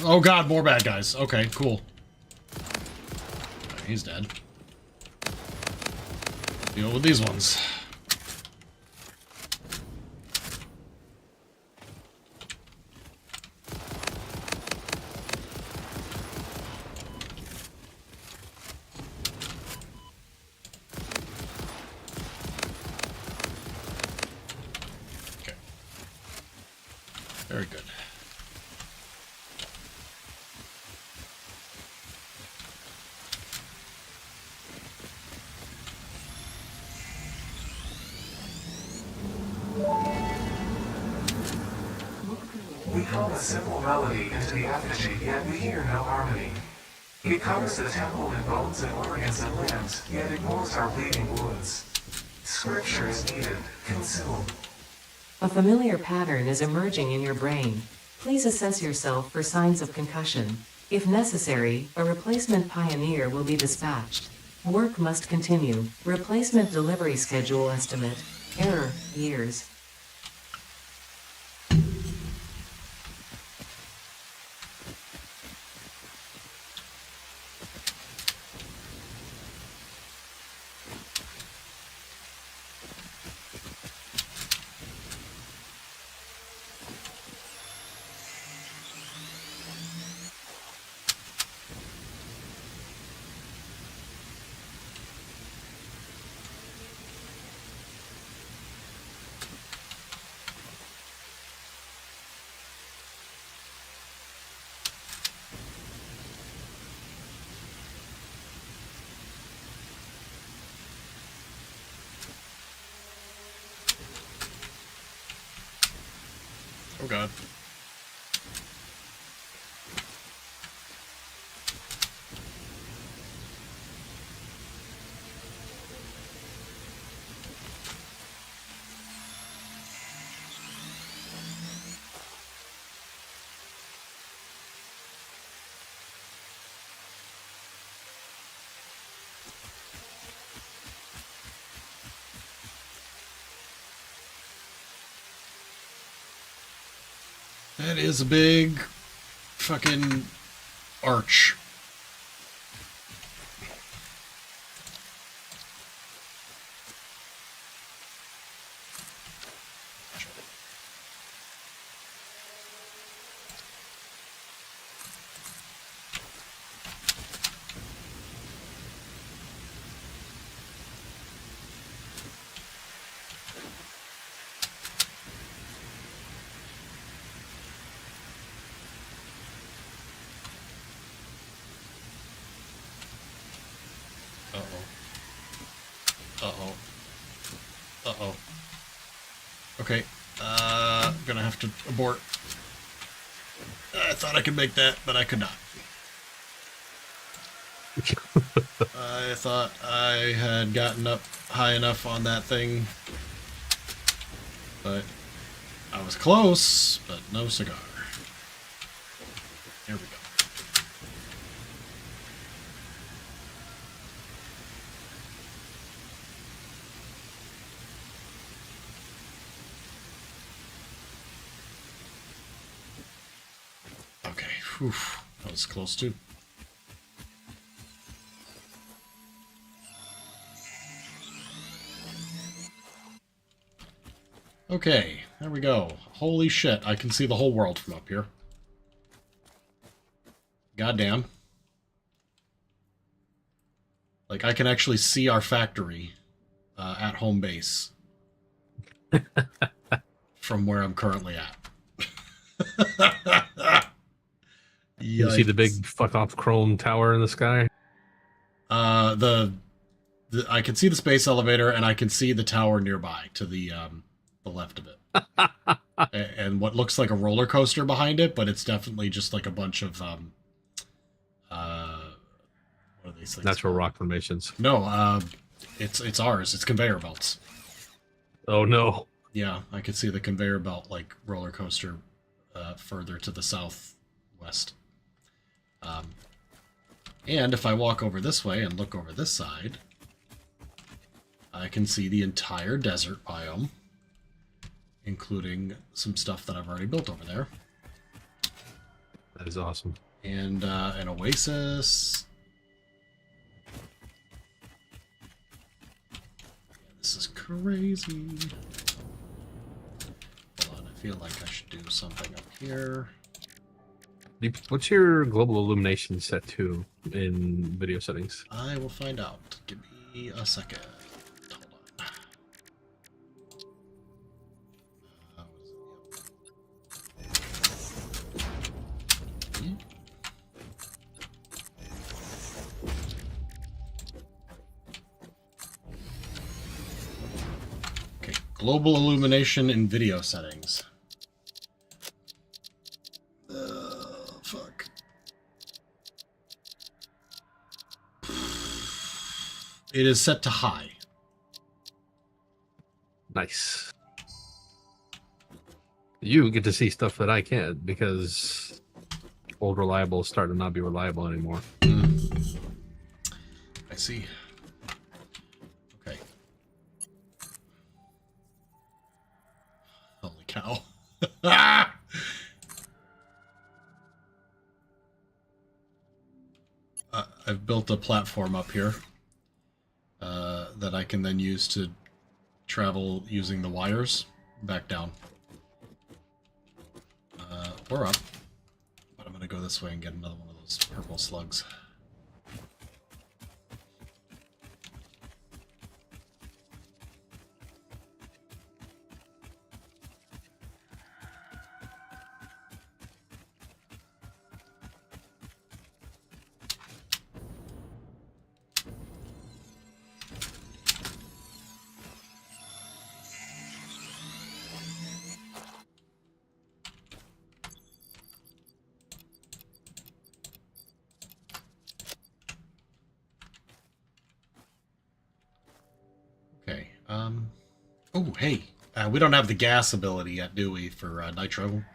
S3: Oh god, more bad guys. Okay, cool. He's dead. Deal with these ones. Okay. Very good.
S6: We hum a simple melody into the effigy, yet we hear no harmony. It covers the temple in bones and organs and limbs, yet ignores our bleeding wounds. Scripture is needed, consumed.
S5: A familiar pattern is emerging in your brain. Please assess yourself for signs of concussion. If necessary, a replacement pioneer will be dispatched. Work must continue. Replacement delivery schedule estimate. Error, years.
S3: Oh god. That is a big fucking arch. Uh-oh. Uh-oh. Okay. Gonna have to abort. I thought I could make that, but I could not. I thought I had gotten up high enough on that thing, but I was close, but no cigar. Here we go. Okay, whew, that was close too. Okay, there we go. Holy shit, I can see the whole world from up here. Goddamn. Like, I can actually see our factory at home base from where I'm currently at.
S4: You see the big fuck off chrome tower in the sky?
S3: I can see the space elevator, and I can see the tower nearby to the left of it. And what looks like a roller coaster behind it, but it's definitely just like a bunch of what are these things?
S4: Natural rock formations.
S3: No, it's ours. It's conveyor belts.
S4: Oh no.
S3: Yeah, I can see the conveyor belt like roller coaster further to the southwest. And if I walk over this way and look over this side, I can see the entire desert biome, including some stuff that I've already built over there.
S4: That is awesome.
S3: And an oasis. Yeah, this is crazy. Hold on, I feel like I should do something up here.
S4: What's your global illumination set to in video settings?
S3: I will find out. Give me a second. Hold on. Okay, global illumination in video settings. Fuck. It is set to high.
S4: Nice. You get to see stuff that I can't because old reliable is starting to not be reliable anymore.
S3: I see. Okay. Holy cow. I've built a platform up here that I can then use to travel using the wires back down. Or up. But I'm going to go this way and get another one of those purple slugs. Oh, hey. We don't have the gas ability yet, do we, for nitrogen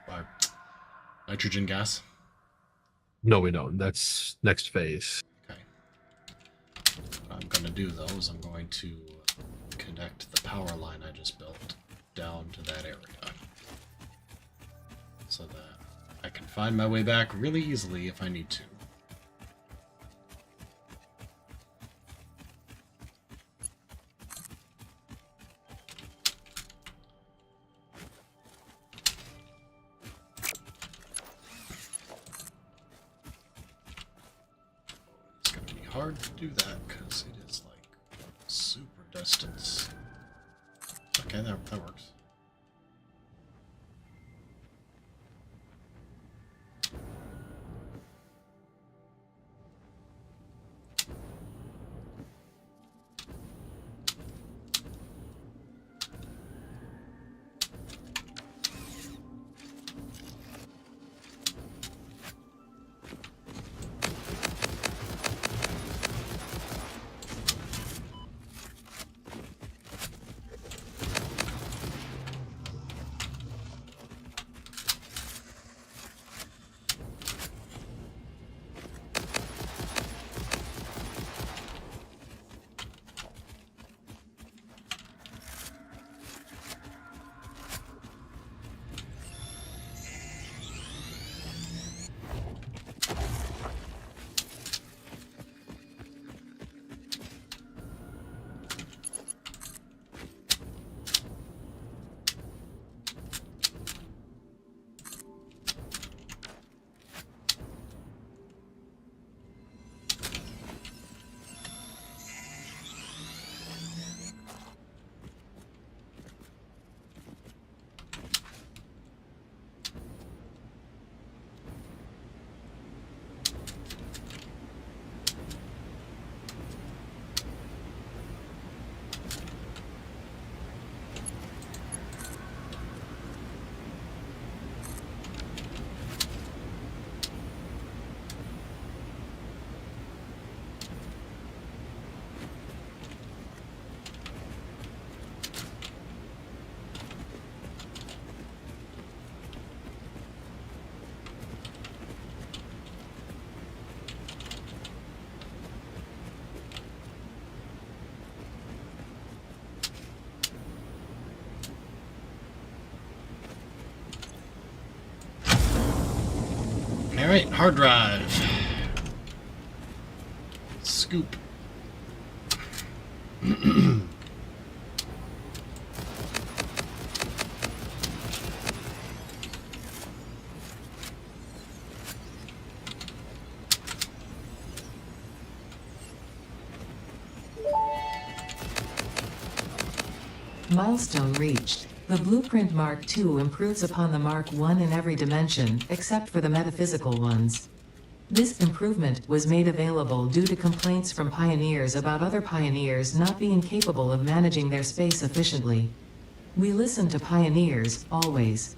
S3: gas?
S4: No, we don't. That's next phase.
S3: Okay. What I'm going to do, though, is I'm going to connect the power line I just built down to that area. So that I can find my way back really easily if I need to. Hard to do that because it is like super distance. Okay, that works. All right, hard drive. Scoop.
S5: Milestone reached. The Blueprint Mark II improves upon the Mark I in every dimension, except for the metaphysical ones. This improvement was made available due to complaints from pioneers about other pioneers not being capable of managing their space efficiently. We listen to pioneers, always.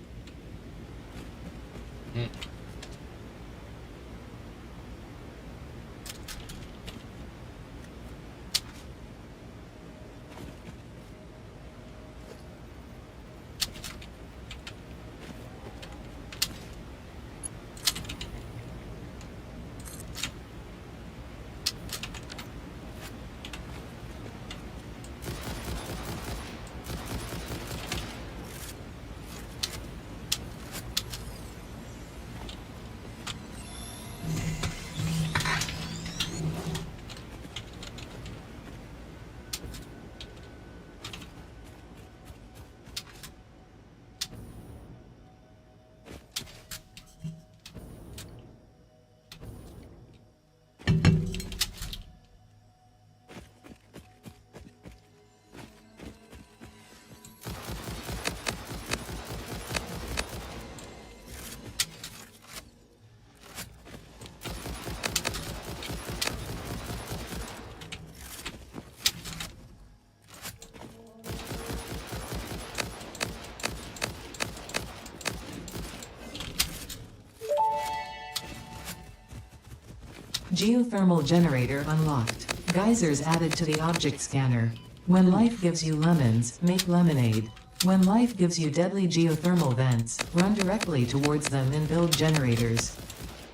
S5: Geothermal generator unlocked. Geysers added to the object scanner. When life gives you lemons, make lemonade. When life gives you deadly geothermal vents, run directly towards them and build generators.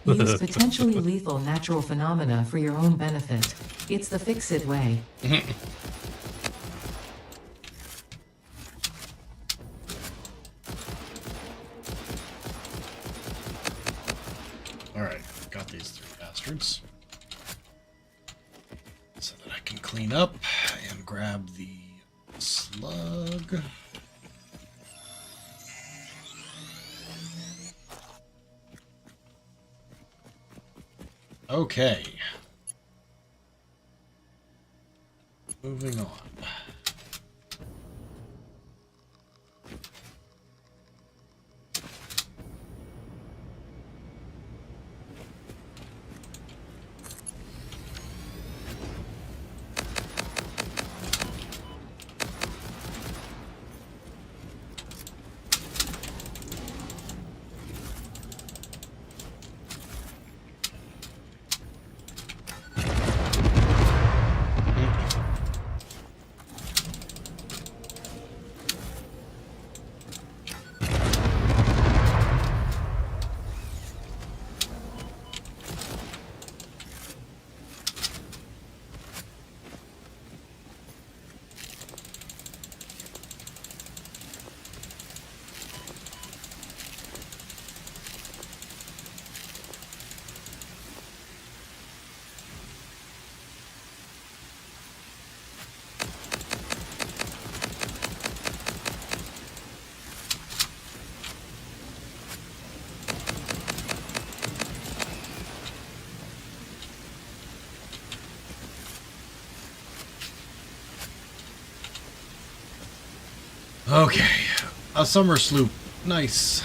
S5: Use potentially lethal natural phenomena for your own benefit. It's the fix-it way.
S3: Alright, got these three bastards. So that I can clean up and grab the slug. Okay. Moving on. Okay, a summer sloop. Nice.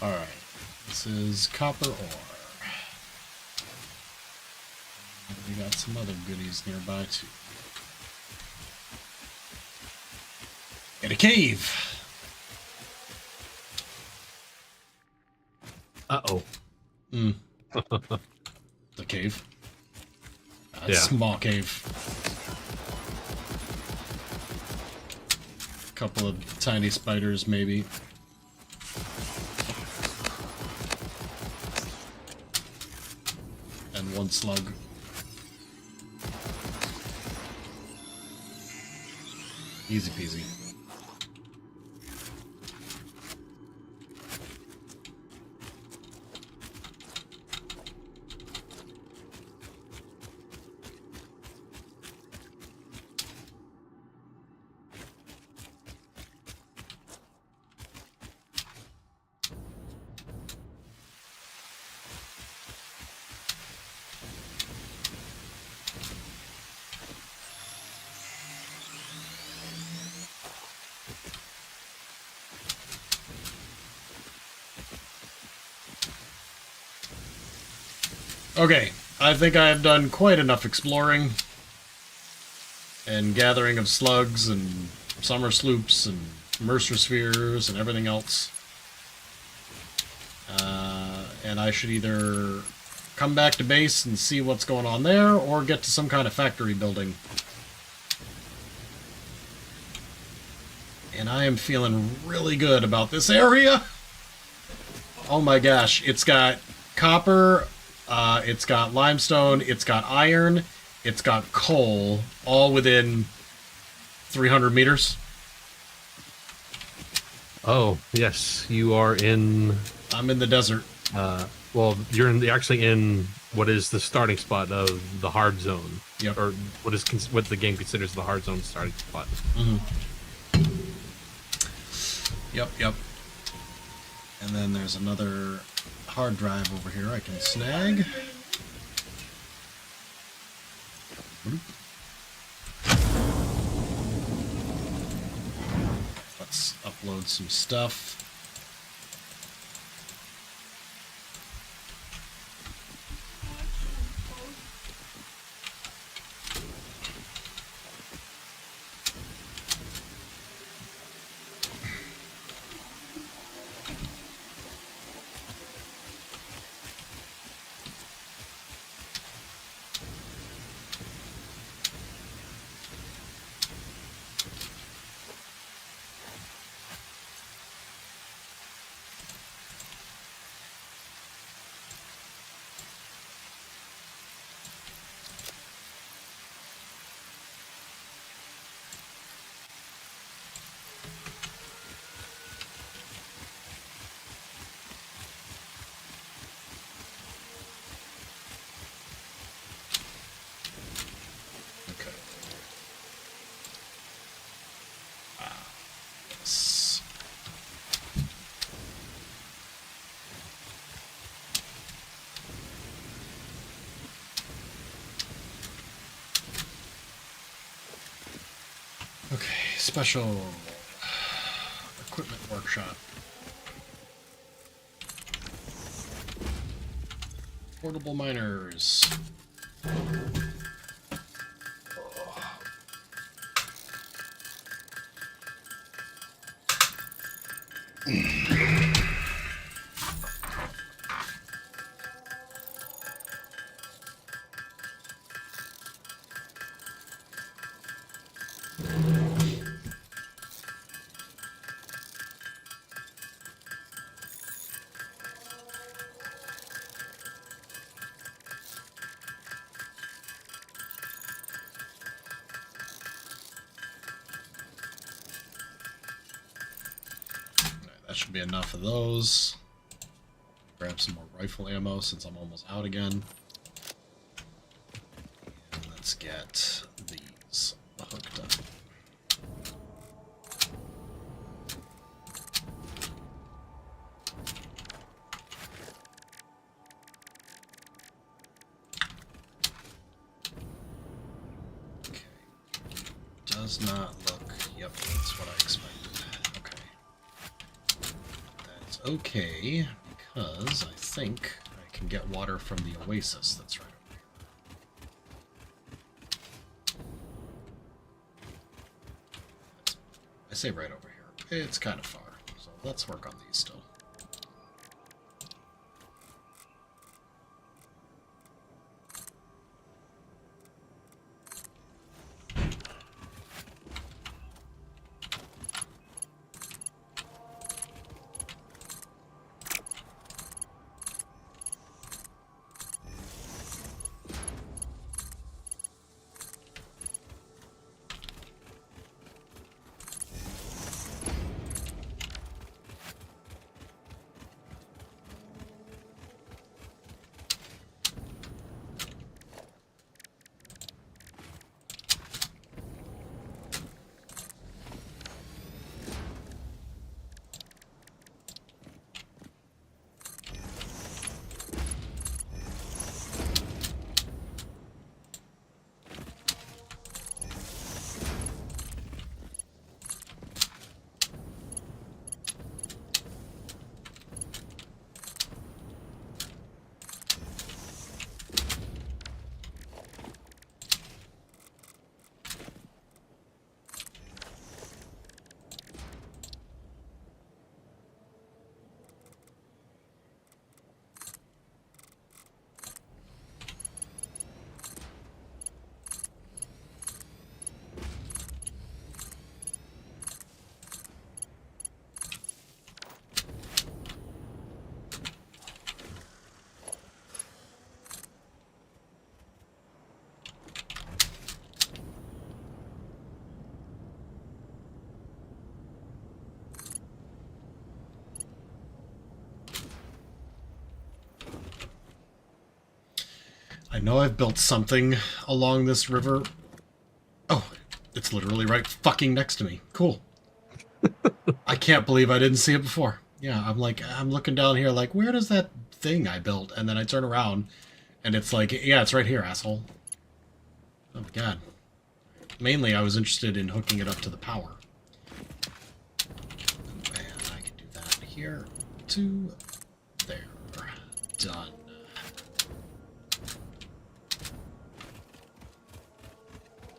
S3: Alright. This is copper ore. We got some other goodies nearby too. In a cave!
S4: Uh-oh.
S3: The cave.
S4: Yeah.
S3: Small cave. Couple of tiny spiders, maybe. And one slug. Easy peasy. Okay, I think I have done quite enough exploring and gathering of slugs and summer sloops and mercer spheres and everything else. And I should either come back to base and see what's going on there or get to some kind of factory building. And I am feeling really good about this area. Oh my gosh, it's got copper, it's got limestone, it's got iron, it's got coal, all within 300 meters.
S4: Oh, yes, you are in.
S3: I'm in the desert.
S4: Well, you're actually in what is the starting spot of the hard zone.
S3: Yep.
S4: Or what the game considers the hard zone starting spot.
S3: Yep. And then there's another hard drive over here I can snag. Let's upload some stuff. Yes. Okay, special equipment workshop. Portable miners. That should be enough of those. Grab some more rifle ammo since I'm almost out again. And let's get these hooked up. Okay. Does not look... Yep, that's what I expected. Okay. That is is okay, because I think I can get water from the oasis that's right over here. I say right over here. It's kind of far, so let's work on these still. I know I've built something along this river. Oh, it's literally right fucking next to me. Cool. I can't believe I didn't see it before. Yeah, I'm looking down here like, where does that thing I built? And then I turn around, and it's like, yeah, it's right here, asshole. Oh my god. Mainly, I was interested in hooking it up to the power. And I can do that here to there. Done.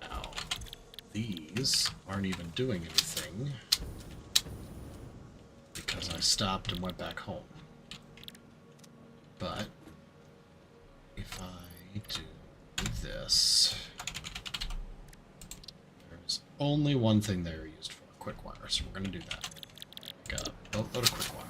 S3: Now, these aren't even doing anything because I stopped and went back home. But if I do this, there's only one thing they're used for, quick wire, so we're going to do that. Got a boatload of quick wire.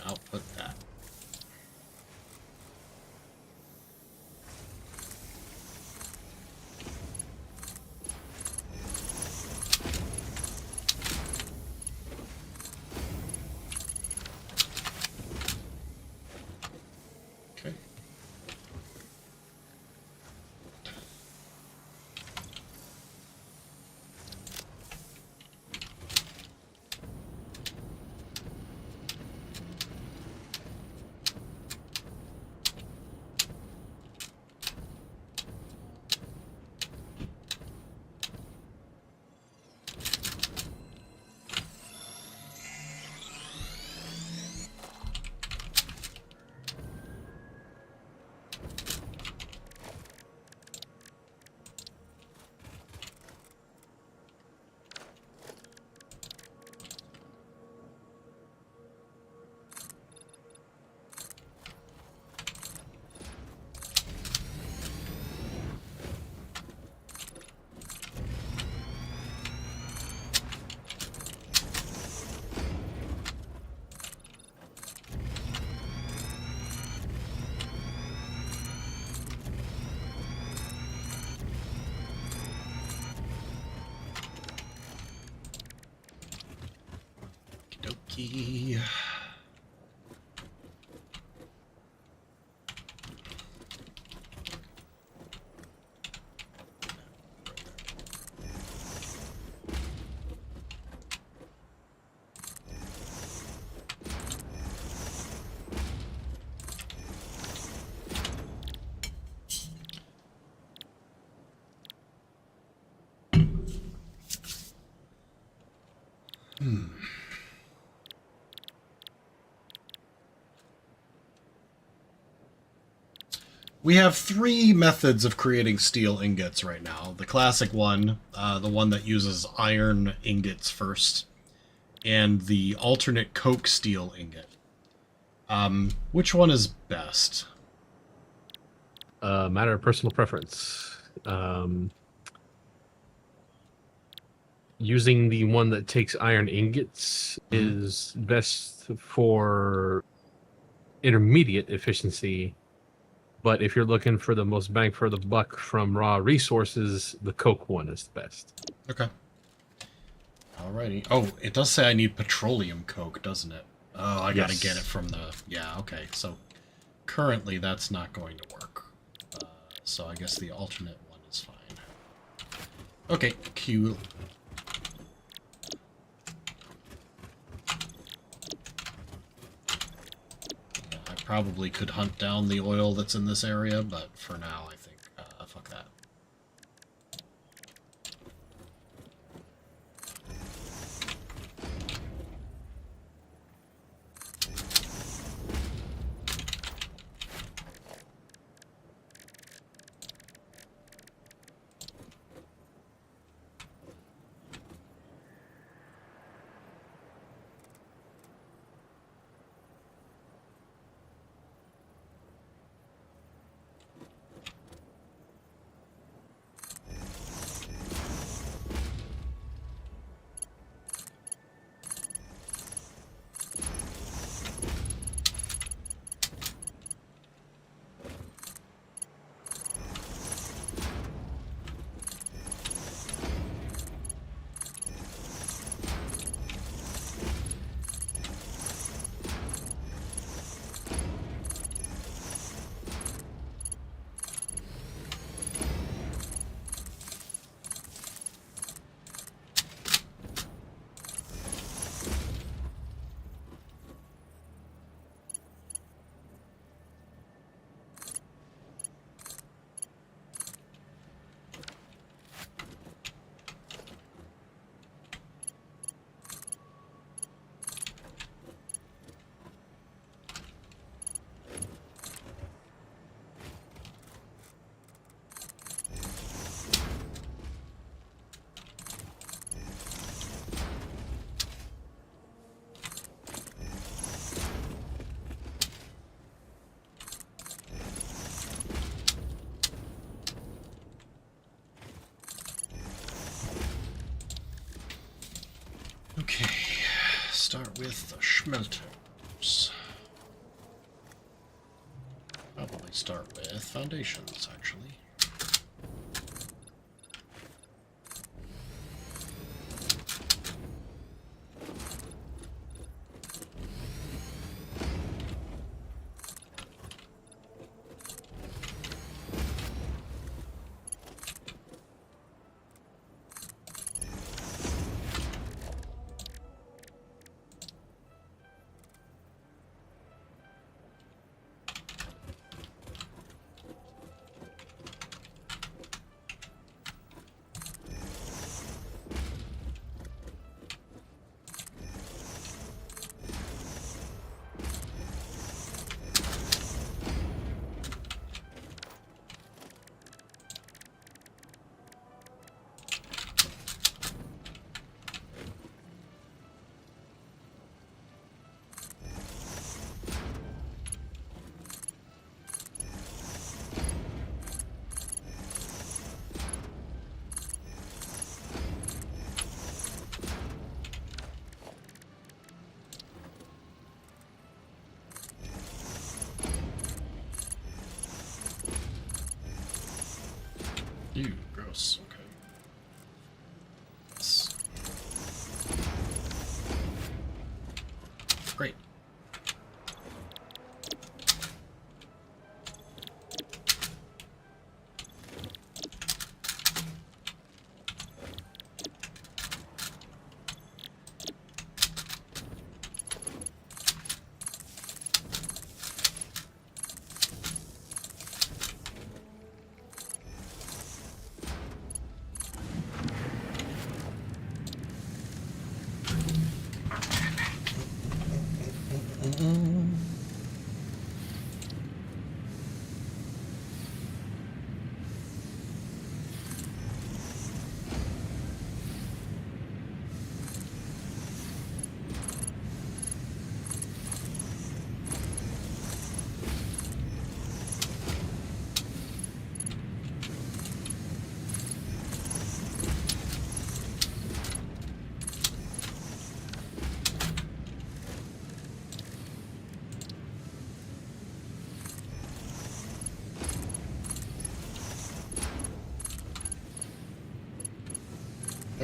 S3: I'll put that. Okay. Okey-dokey. We have 3 methods of creating steel ingots right now. The classic one, the one that uses iron ingots first, and the alternate coke steel ingot. Which one is best?
S4: Matter of personal preference. Using the one that takes iron ingots is best for intermediate efficiency. But if you're looking for the most bang for the buck from raw resources, the coke one is the best.
S3: Okay. Alrighty. Oh, it does say I need petroleum coke, doesn't it? Oh, I gotta
S4: Yes.
S3: get it from the... Yeah, okay. So, currently that's not going to work. So I guess the alternate one is fine. Okay, Q. Yeah, I probably could hunt down the oil that's in this area, but for now I think, fuck that. Okay, start with the schmelters. Probably start with foundations, actually. Ew, gross. Okay. Yes. Great.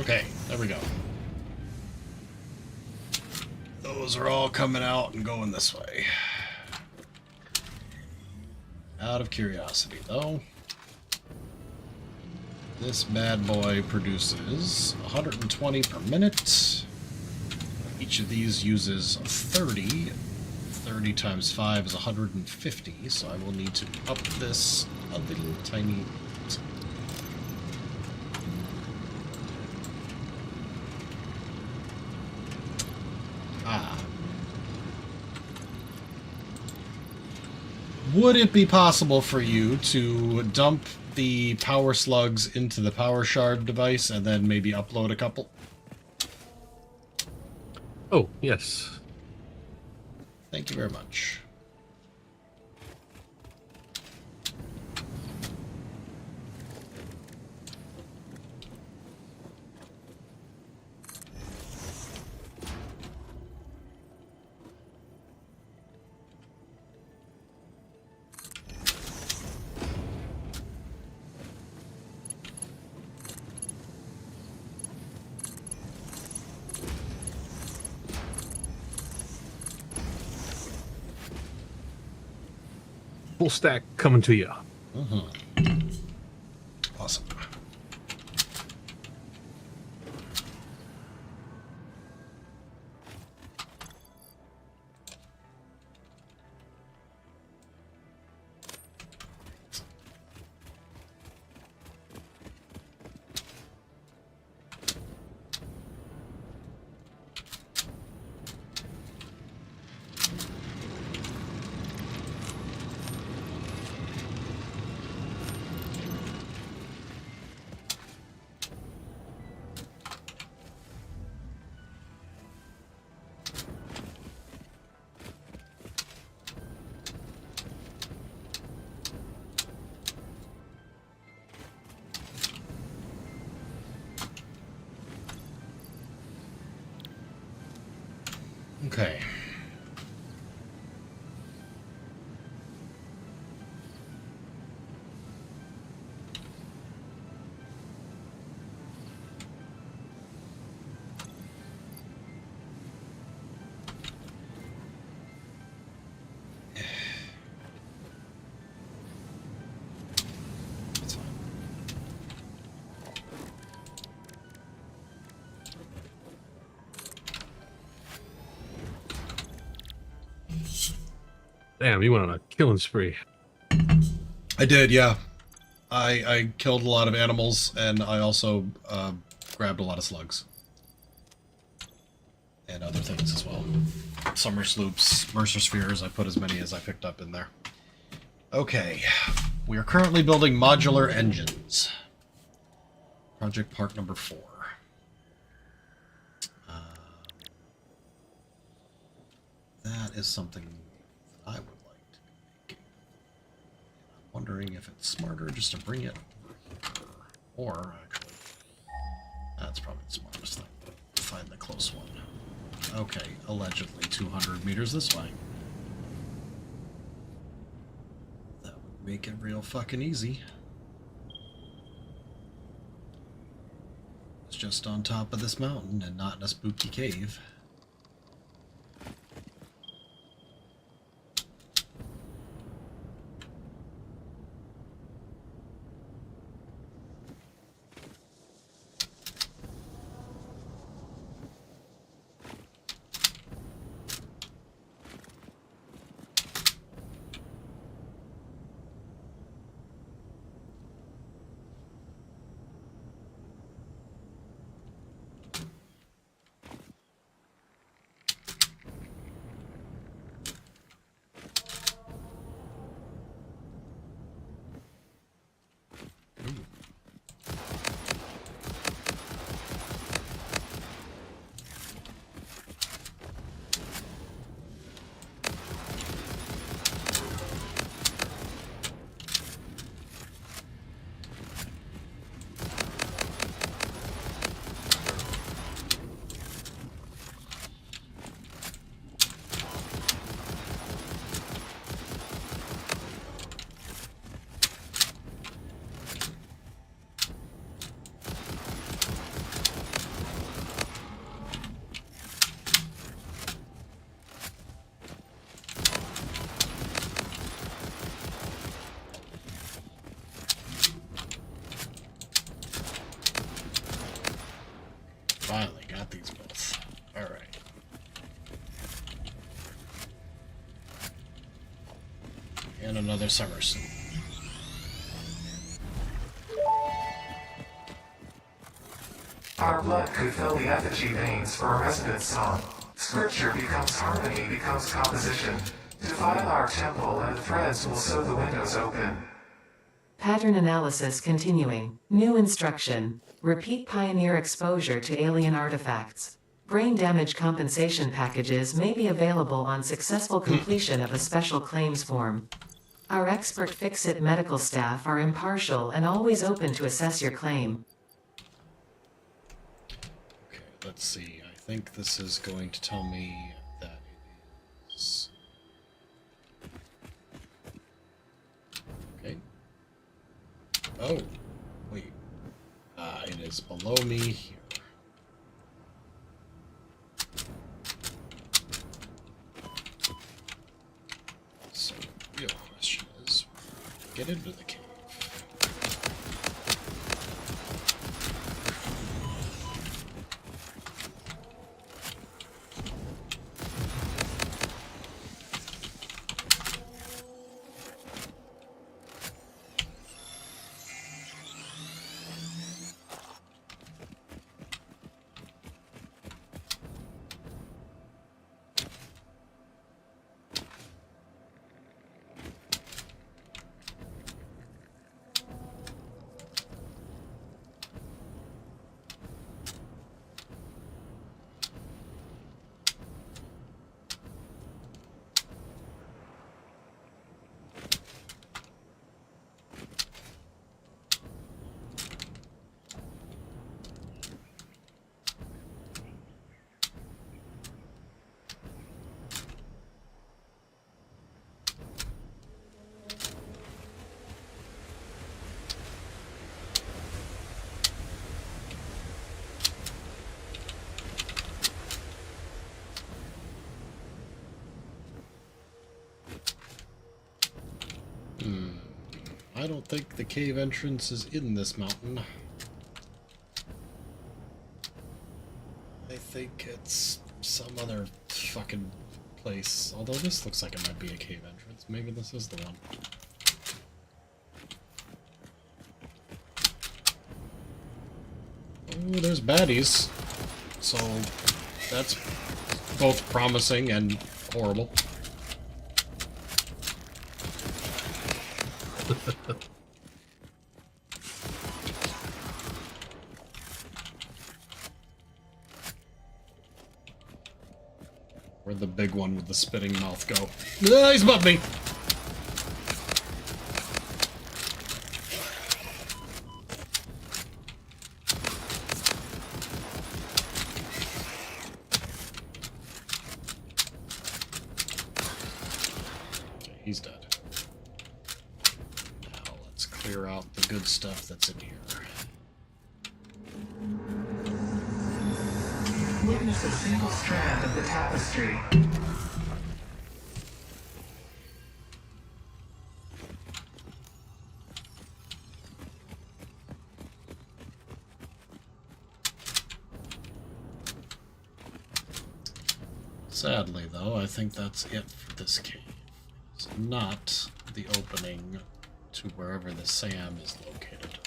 S3: Okay, there we go. Those are all coming out and going this way. Out of curiosity, though, this bad boy produces 120 per minute. Each of these uses 30. 30 times 5 is 150, so I will need to up this a little tiny bit. Would it be possible for you to dump the power slugs into the power shard device and then maybe upload a couple?
S4: Oh, yes.
S3: Thank you very much.
S4: Full stack coming to you.
S3: Awesome. Okay. That's fine.
S4: Damn, you went on a killing spree.
S3: I did, yeah. I killed a lot of animals, and I also grabbed a lot of slugs. And other things as well. Summer sloops, Mercer spheres, I put as many as I picked up in there. Okay. We are currently building modular engines. Project part number 4. That is something I would like to be making. I'm wondering if it's smarter just to bring it over here. Or, actually, that's probably the smartest thing. Find the close one. Okay, allegedly 200 meters this way. That would make it real fucking easy. It's just on top of this mountain and not in a spooky cave. finally got these both. Alright. And another somersault.
S6: Our blood could fill the effigy veins for a resonant song. Scripture becomes harmony, becomes composition. Defile our temple and the threads will sew the windows open.
S5: Pattern analysis continuing. New instruction. Repeat pioneer exposure to alien artifacts. Brain damage compensation packages may be available on successful completion of a special claims form. Our expert Fix-It medical staff are impartial and always open to assess your claim.
S3: Okay, let's see. I think this is going to tell me that it is... Okay. Oh, wait. It is below me here. So the real question is, get into the cave. I don't think the cave entrance is in this mountain. I think it's some other fucking place. Although this looks like it might be a cave entrance. Maybe this is the one. Oh, there's baddies. So that's both promising and horrible. Where'd the big one with the spitting mouth go? Ah, he's above me! Okay, he's dead. Now let's clear out the good stuff that's in here.
S6: Witness a single strand of the tapestry.
S3: Sadly, though, I think that's it for this cave. It's not the opening to wherever the Sam is located.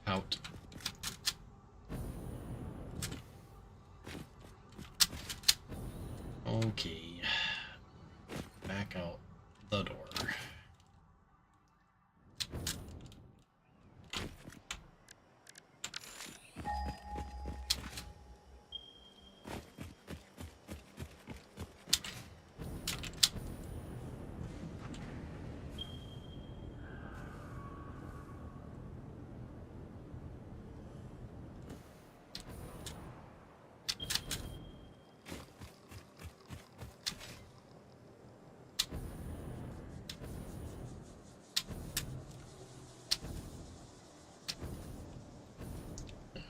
S3: Out. Okay. Back out the door.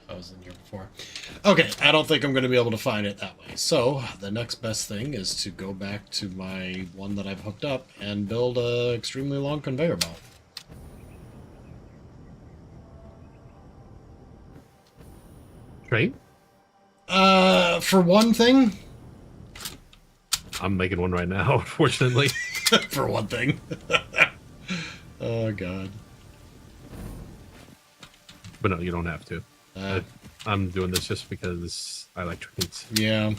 S3: I was in here before. Okay, I don't think I'm going to be able to find it that way. So, the next best thing is to go back to my one that I've hooked up and build a extremely long conveyor belt.
S4: Train?
S3: For one thing.
S4: I'm making one right now, unfortunately.
S3: For one thing. Oh, God.
S4: But no, you don't have to. I'm doing this just because I like trains.
S3: Yeah.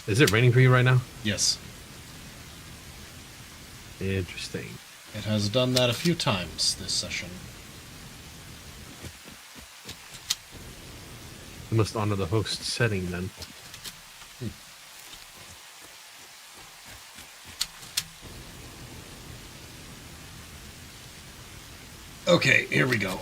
S4: Is it raining for you right now?
S3: Yes.
S4: Interesting.
S3: It has done that a few times this session.
S4: You must honor the host setting then.
S3: Okay, here we go.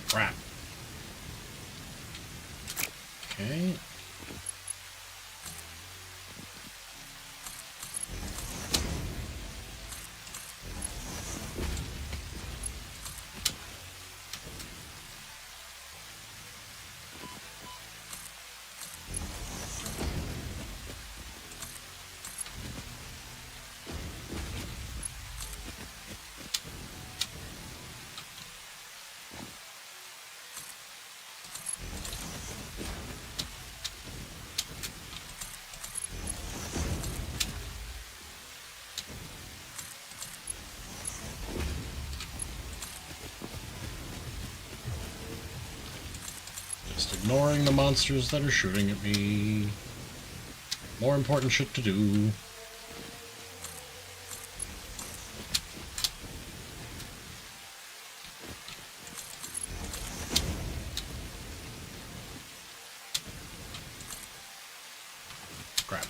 S3: Crap. Okay. Just ignoring the monsters that are shooting at me. More important shit to do. Crap.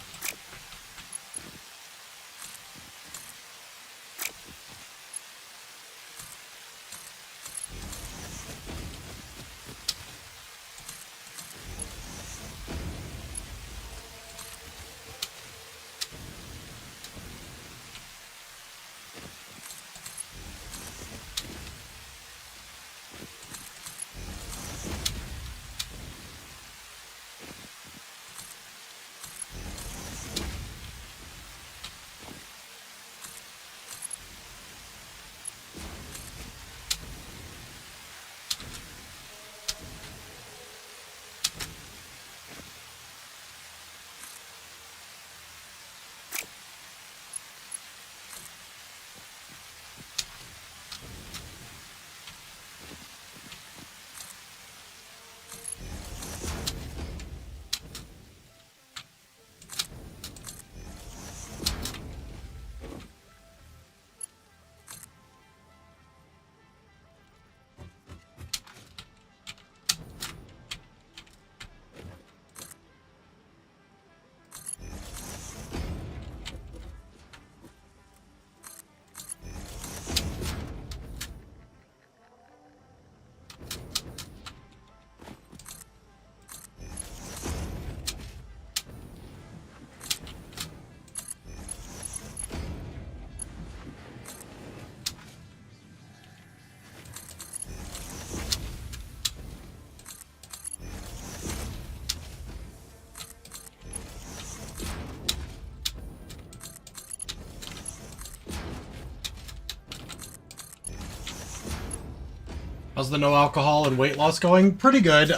S3: How's the no alcohol and weight loss going? Pretty good.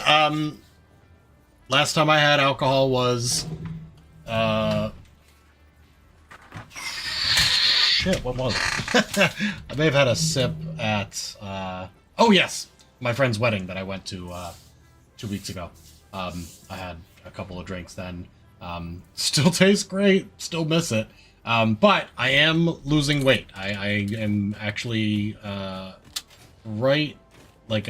S3: Last time I had alcohol was shit, what was it? I may have had a sip at oh yes, my friend's wedding that I went to 2 weeks ago. I had a couple of drinks then. Still tastes great, still miss it. But I am losing weight. I am actually right, like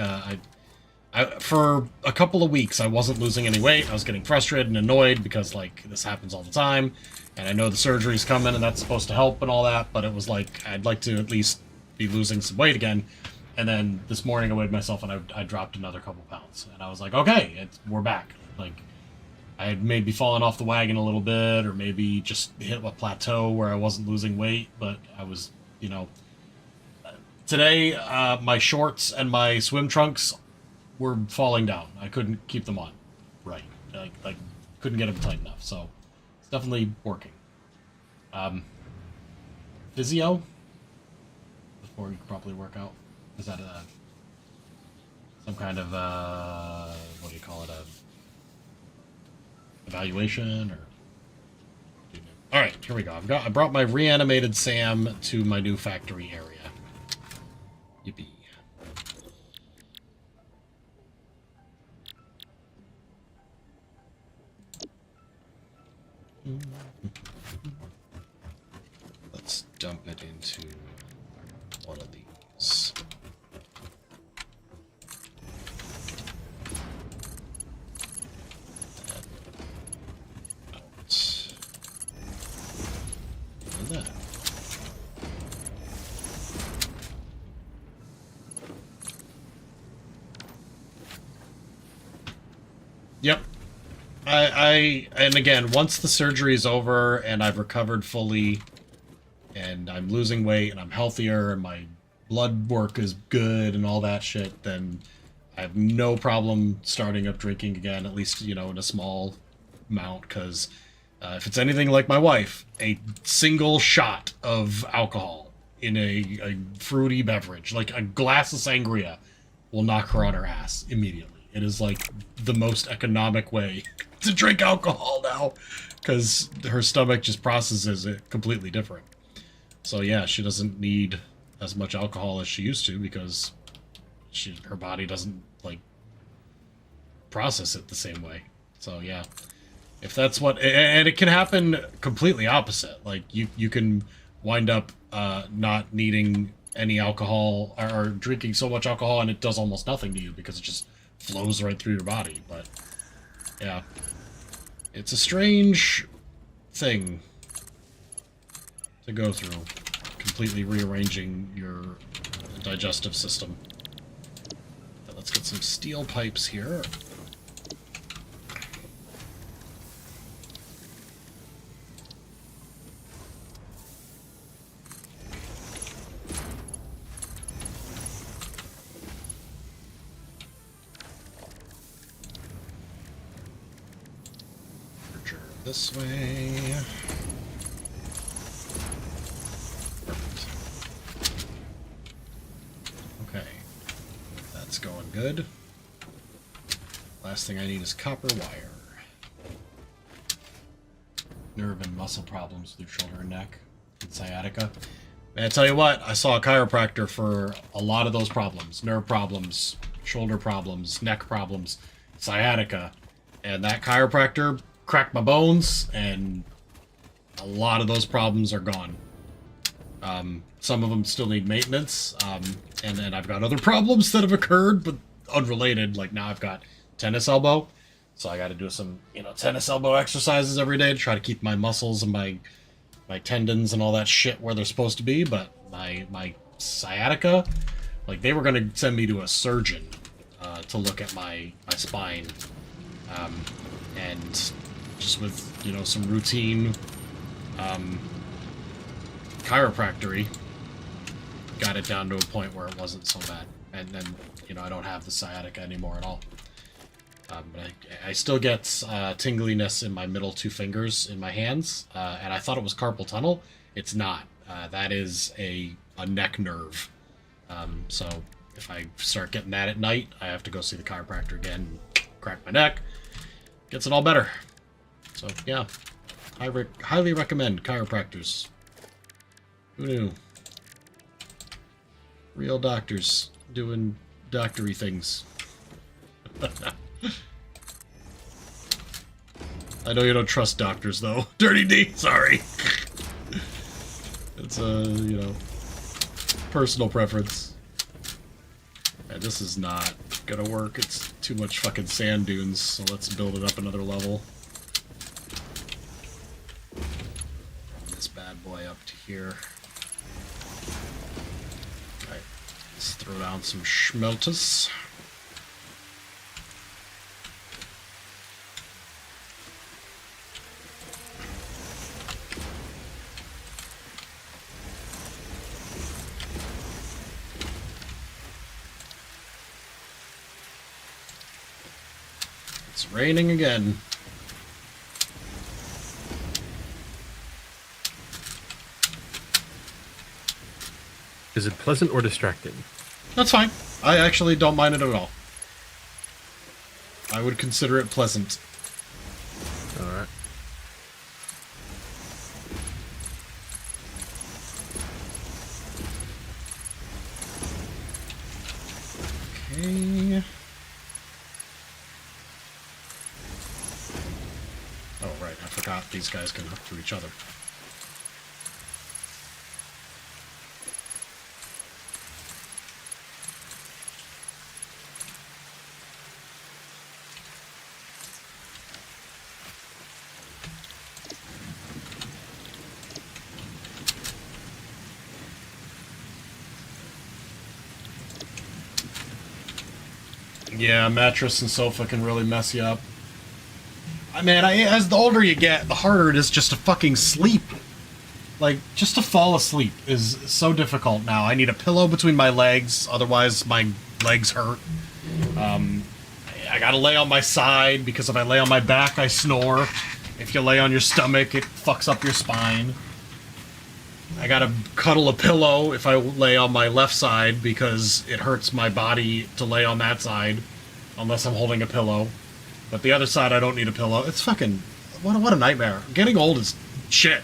S3: for a couple of weeks I wasn't losing any weight. I was getting frustrated and annoyed because like this happens all the time, and I know the surgery's coming and that's supposed to help and all that, but it was like I'd like to at least be losing some weight again. And then this morning I weighed myself and I dropped another couple pounds, and I was like, okay, we're back. Like I had maybe fallen off the wagon a little bit, or maybe just hit a plateau where I wasn't losing weight, but I was, you know. Today, my shorts and my swim trunks were falling down. I couldn't keep them on right. Like couldn't get them tight enough. So it's definitely working. Physio before you can properly work out. Is that some kind of what do you call it? Evaluation or? All right, here we go. I brought my reanimated Sam to my new factory area. Yippee. Let's dump it into one of these. And that. Yep. And again, once the surgery is over and I've recovered fully and I'm losing weight and I'm healthier and my blood work is good and all that shit, then I have no problem starting up drinking again, at least, you know, in a small amount, because if it's anything like my wife, a single shot of alcohol in a fruity beverage, like a glass of sangria, will knock her on her ass immediately. It is like the most economic way to drink alcohol now, because her stomach just processes it completely different. So yeah, she doesn't need as much alcohol as she used to, because her body doesn't like process it the same way. So yeah, if that's what, and it can happen completely opposite. Like you can wind up not needing any alcohol or drinking so much alcohol and it does almost nothing to you because it just flows right through your body. But yeah, it's a strange thing to go through, completely rearranging your digestive system. But let's get some steel pipes here. This way. Perfect. Okay. That's going good. Last thing I need is copper wire. Nerve and muscle problems with your shoulder and neck and sciatica. Man, I tell you what, I saw a chiropractor for a lot of those problems. Nerve problems, shoulder problems, neck problems, sciatica. And that chiropractor cracked my bones, and a lot of those problems are gone. Some of them still need maintenance, and then I've got other problems that have occurred, but unrelated. Like now I've got tennis elbow, so I got to do some, tennis elbow exercises every day to try to keep my muscles and my tendons and all that shit where they're supposed to be. But my sciatica, like they were gonna send me to a surgeon to look at my spine, and just with, some routine chiropractic, got it down to a point where it wasn't so bad. And then, I don't have the sciatica anymore at all. But I still get tingliness in my middle two fingers in my hands, and I thought it was carpal tunnel. It's not. That is a neck nerve. So If I start getting that at night, I have to go see the chiropractor again, crack my neck. Gets it all better. So, yeah. I highly recommend chiropractors. Who knew? Real doctors doing doctory things. I know you don't trust doctors, though. Dirty D, sorry. It's you know, personal preference. And this is not gonna work. It's too much fucking sand dunes, so let's build it up another level. This bad boy up to here. Alright, let's throw down some schmelters. It's raining again.
S4: Is it pleasant or distracting?
S3: That's fine. I actually don't mind it at all. I would consider it pleasant.
S4: Alright.
S3: Okay. Oh, right. I forgot these guys can hook to each other. Yeah, mattress and sofa can really mess you up. I mean, as the older you get, the harder it is just to fucking sleep. Like, just to fall asleep is so difficult now. I need a pillow between my legs, otherwise my legs hurt. I gotta lay on my side, because if I lay on my back, I snore. If you lay on your stomach, it fucks up your spine. I gotta cuddle a pillow if I lay on my left side, because it hurts my body to lay on that side, unless I'm holding a pillow. But the other side, I don't need a pillow. It's fucking... What a nightmare. Getting old is shit.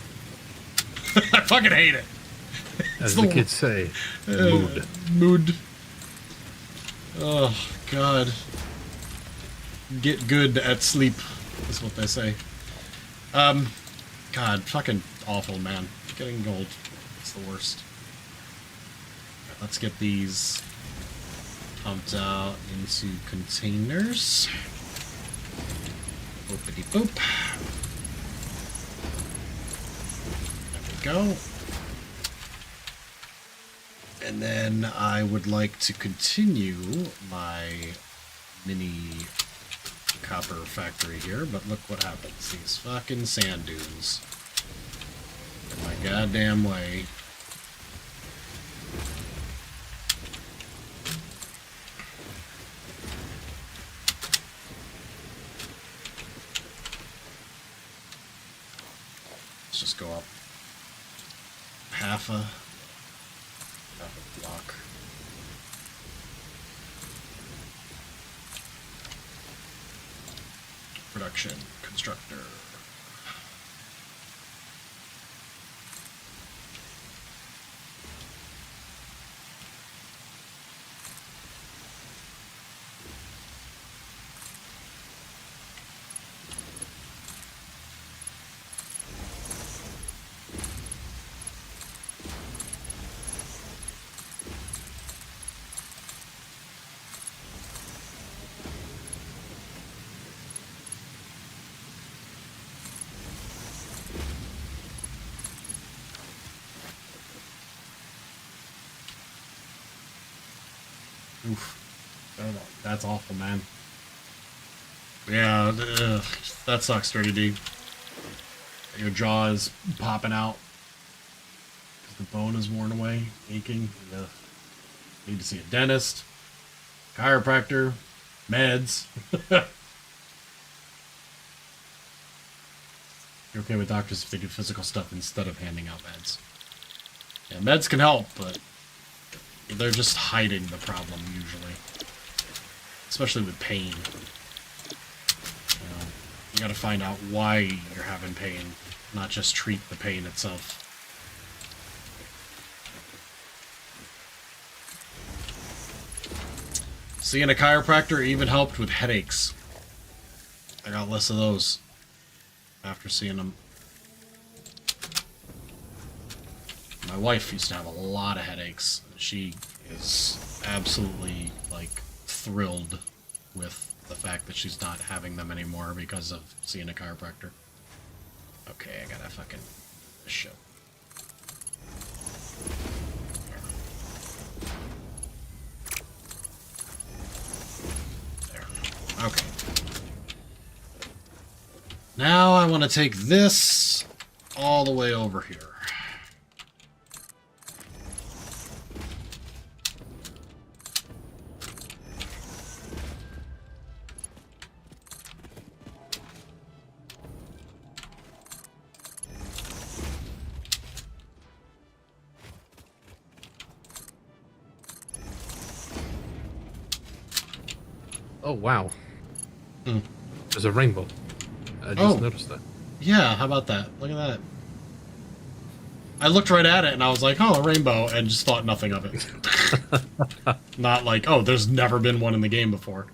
S3: I fucking hate it.
S4: As the kids say, mood.
S3: Mood. Oh, God. Get good at sleep, is what they say. God, fucking awful, man. Getting old. It's the worst. Right, let's get these pumped out into containers. Boopity boop. There we go. And then I would like to continue my mini copper factory here, but look what happens. These fucking sand dunes. In my goddamn way. Let's just go up half a block. Production constructor. Oof. That's awful, man. Yeah, that sucks, Dirty D. Your jaw is popping out. Because the bone is worn away, aching. Ugh. Need to see a dentist, chiropractor, meds. You're okay with doctors if they do physical stuff instead of handing out meds. Yeah, meds can help, but They're just hiding the problem, usually. Especially with pain. You gotta find out why you're having pain, not just treat the pain itself. Seeing a chiropractor even helped with headaches. I got less of those after seeing them. My wife used to have a lot of headaches. She is absolutely, like, thrilled with the fact that she's not having them anymore because of seeing a chiropractor. Okay, I gotta fucking show. There. Okay. Now I want to take this all the way over here.
S4: Oh, wow.
S3: Hmm.
S4: There's a rainbow. I just noticed that.
S3: Yeah, how about that? Look at that. I looked right at it and I was like, oh, a rainbow, and just thought nothing of it. Not like, oh, there's never been one in the game before.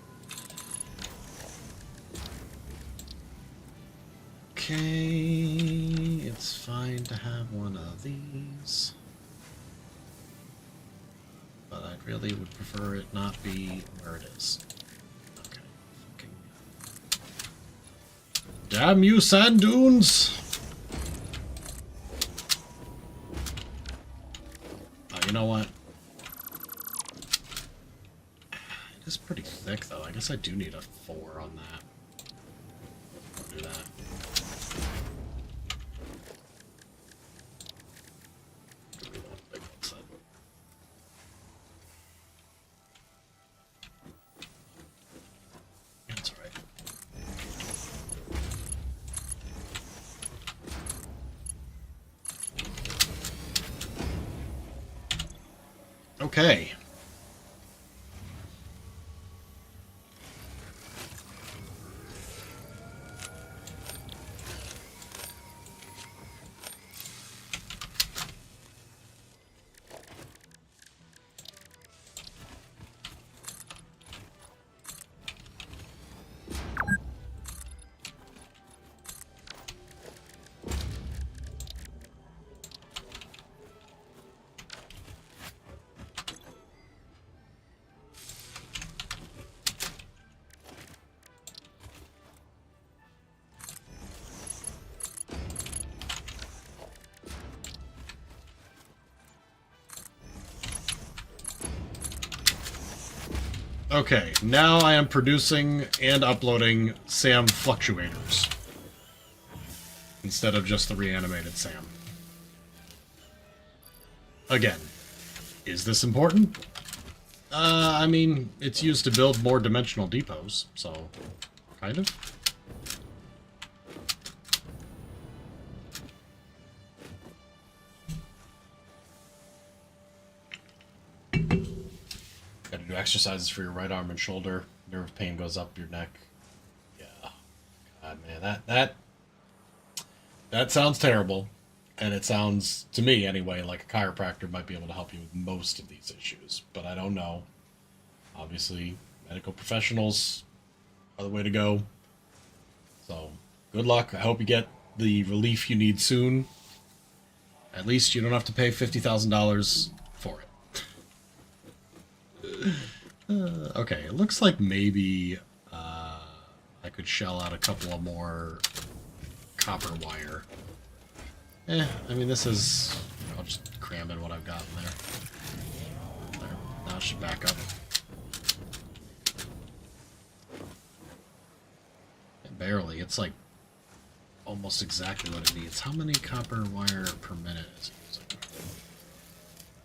S3: Okay, it's fine to have one of these. But I really would prefer it not be where it is. Okay. Fucking... Damn you, sand dunes! Oh, you know what? It is pretty thick, though. I guess I do need a 4 on that. I'll do that. That's all right. Okay. Okay, now I am producing and uploading Sam fluctuators instead of just the reanimated Sam. Again, is this important? I mean, it's used to build more dimensional depots, so kind of. Gotta do exercises for your right arm and shoulder. Nerve pain goes up your neck. Yeah. God, man, that sounds terrible. And it sounds, to me anyway, like a chiropractor might be able to help you with most of these issues. But I don't know. Obviously, medical professionals are the way to go. So, good luck. I hope you get the relief you need soon. At least you don't have to pay $50,000 for it. Okay, it looks like maybe I could shell out a couple of more copper wire. I mean, this is... I'll just cram in what I've got in there. There. Now it should back up. Barely. It's like almost exactly what it needs. How many copper wire per minute is it using?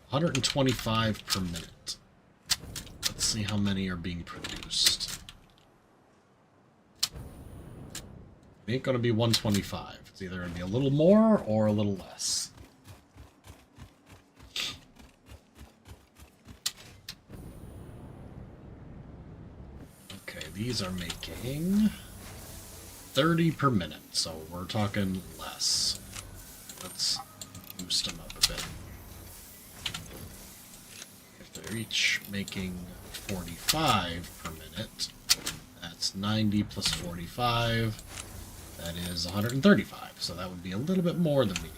S3: 125 per minute. Let's see how many are being produced. It ain't gonna be 125. It's either gonna be a little more or a little less. these are making 30 per minute, so we're talking less. Let's boost them up a bit. If they're each making 45 per minute, that's 90 plus 45. That is 135, so that would be a little bit more than we need.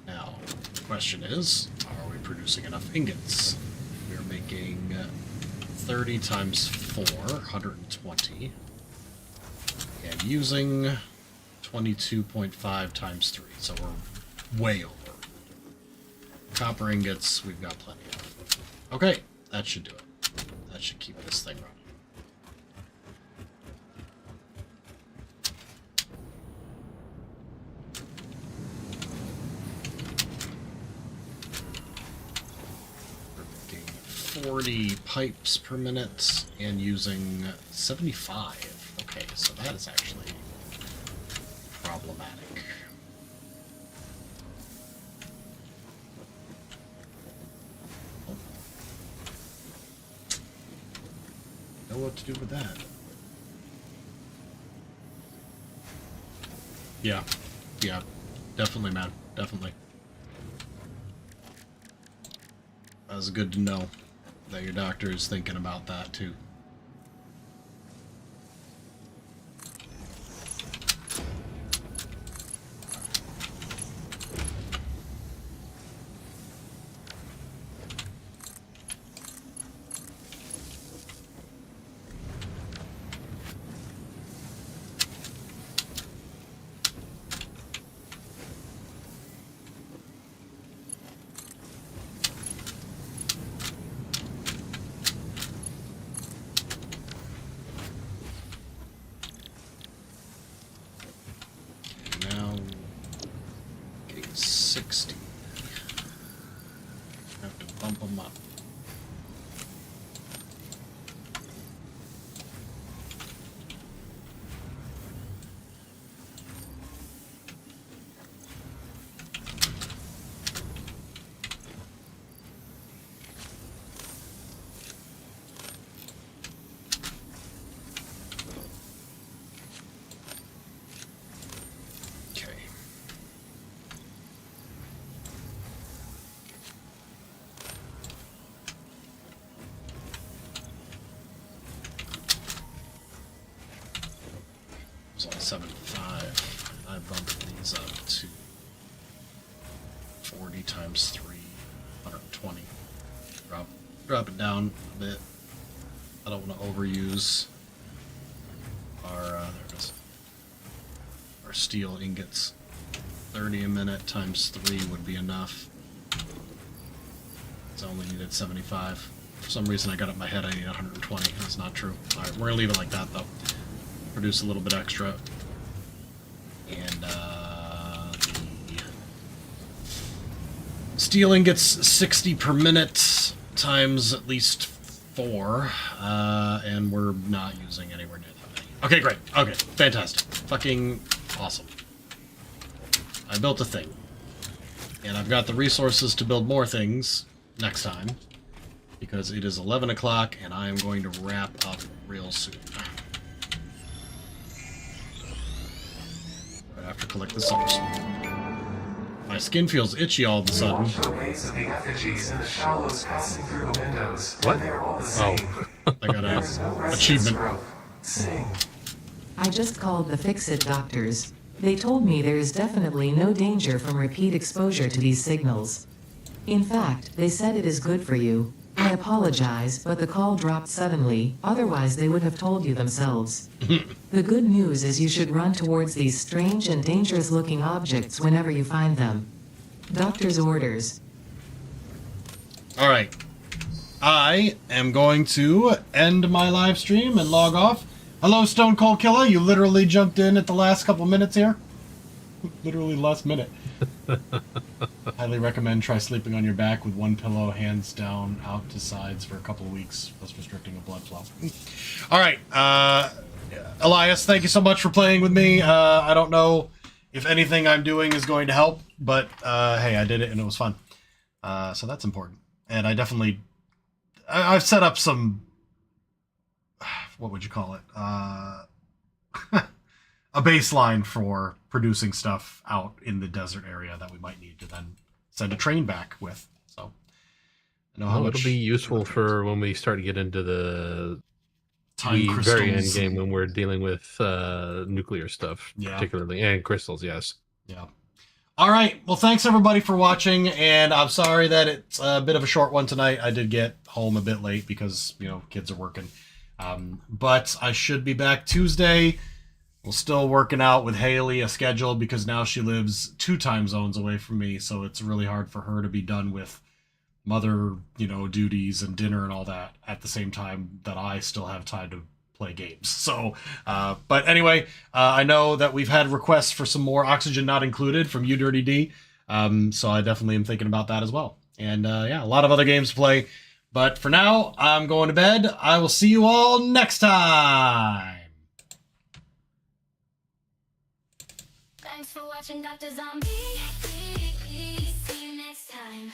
S3: Now, the question is, are we producing enough ingots? We're making 30 times 4, 120, and using 22.5 times 3, so we're way over. Copper ingots, we've got plenty of. Okay, that should do it. That should keep this thing running. We're making 40 pipes per minute and using 75. Okay, so that is actually problematic. Know what to do with that. Yeah, definitely, man, definitely. That was good to know that your doctor is thinking about that too. Now, getting 60. Have to bump them up. Okay. It was only 75. I bumped these up to 40 times 3, 120. Drop it down a bit. I don't want to overuse our there it is. Our steel ingots. 30 a minute times 3 would be enough. It's only needed 75. For some reason I got it in my head I need 120. That's not true. Alright, we're gonna leave it like that though. Produce a little bit extra. And the steel ingots 60 per minute times at least 4. And we're not using anywhere near that many. Okay, great. Okay, fantastic. Fucking awesome. I built a thing. And I've got the resources to build more things next time. Because it is 11 o'clock and I am going to wrap up real soon. Right after collect the summers. My skin feels itchy all of a sudden.
S6: Watch the waves of the effigies in the shallows passing through the windows.
S4: What?
S6: They're all the same.
S3: I got
S6: There's no
S3: an
S6: resonance
S3: achievement.
S6: growth. Sing.
S5: I just called the Fix-It doctors. They told me there is definitely no danger from repeat exposure to these signals. In fact, they said it is good for you. I apologize, but the call dropped suddenly, otherwise they would have told you themselves. The good news is you should run towards these strange and dangerous-looking objects whenever you find them. Doctor's orders.
S3: Alright. I am going to end my live stream and log off. Hello, Stone Cold Killer. You literally jumped in at the last couple minutes here. Literally last minute. Highly recommend try sleeping on your back with one pillow, hands down, out to sides for a couple of weeks, thus restricting a blood flow. Alright, Elias, thank you so much for playing with me. I don't know if anything I'm doing is going to help, but hey, I did it and it was fun. So that's important. And I definitely... I've set up some what would you call it? A baseline for producing stuff out in the desert area that we might need to then send a train back with. So I know how much
S4: it'll be useful for when we start to get into the
S3: time
S4: very end
S3: crystals.
S4: game when we're dealing with nuclear stuff,
S3: Yeah.
S4: particularly, and crystals. Yes.
S3: Yeah. All right. Well, thanks everybody for watching, and I'm sorry that it's a bit of a short one tonight. I did get home a bit late because, you know, kids are working. But I should be back Tuesday. We're still working out with Haley a schedule because now she lives 2 time zones away from me, so it's really hard for her to be done with mother, you know, duties and dinner and all that at the same time that I still have time to play games. So, but anyway, I know that we've had requests for some more Oxygen Not Included from You Dirty D, so I definitely am thinking about that as well. And yeah, a lot of other games to play. But for now, I'm going to bed. I will see you all next time.
S7: Thanks for watching Doctor Zombie. See you next time.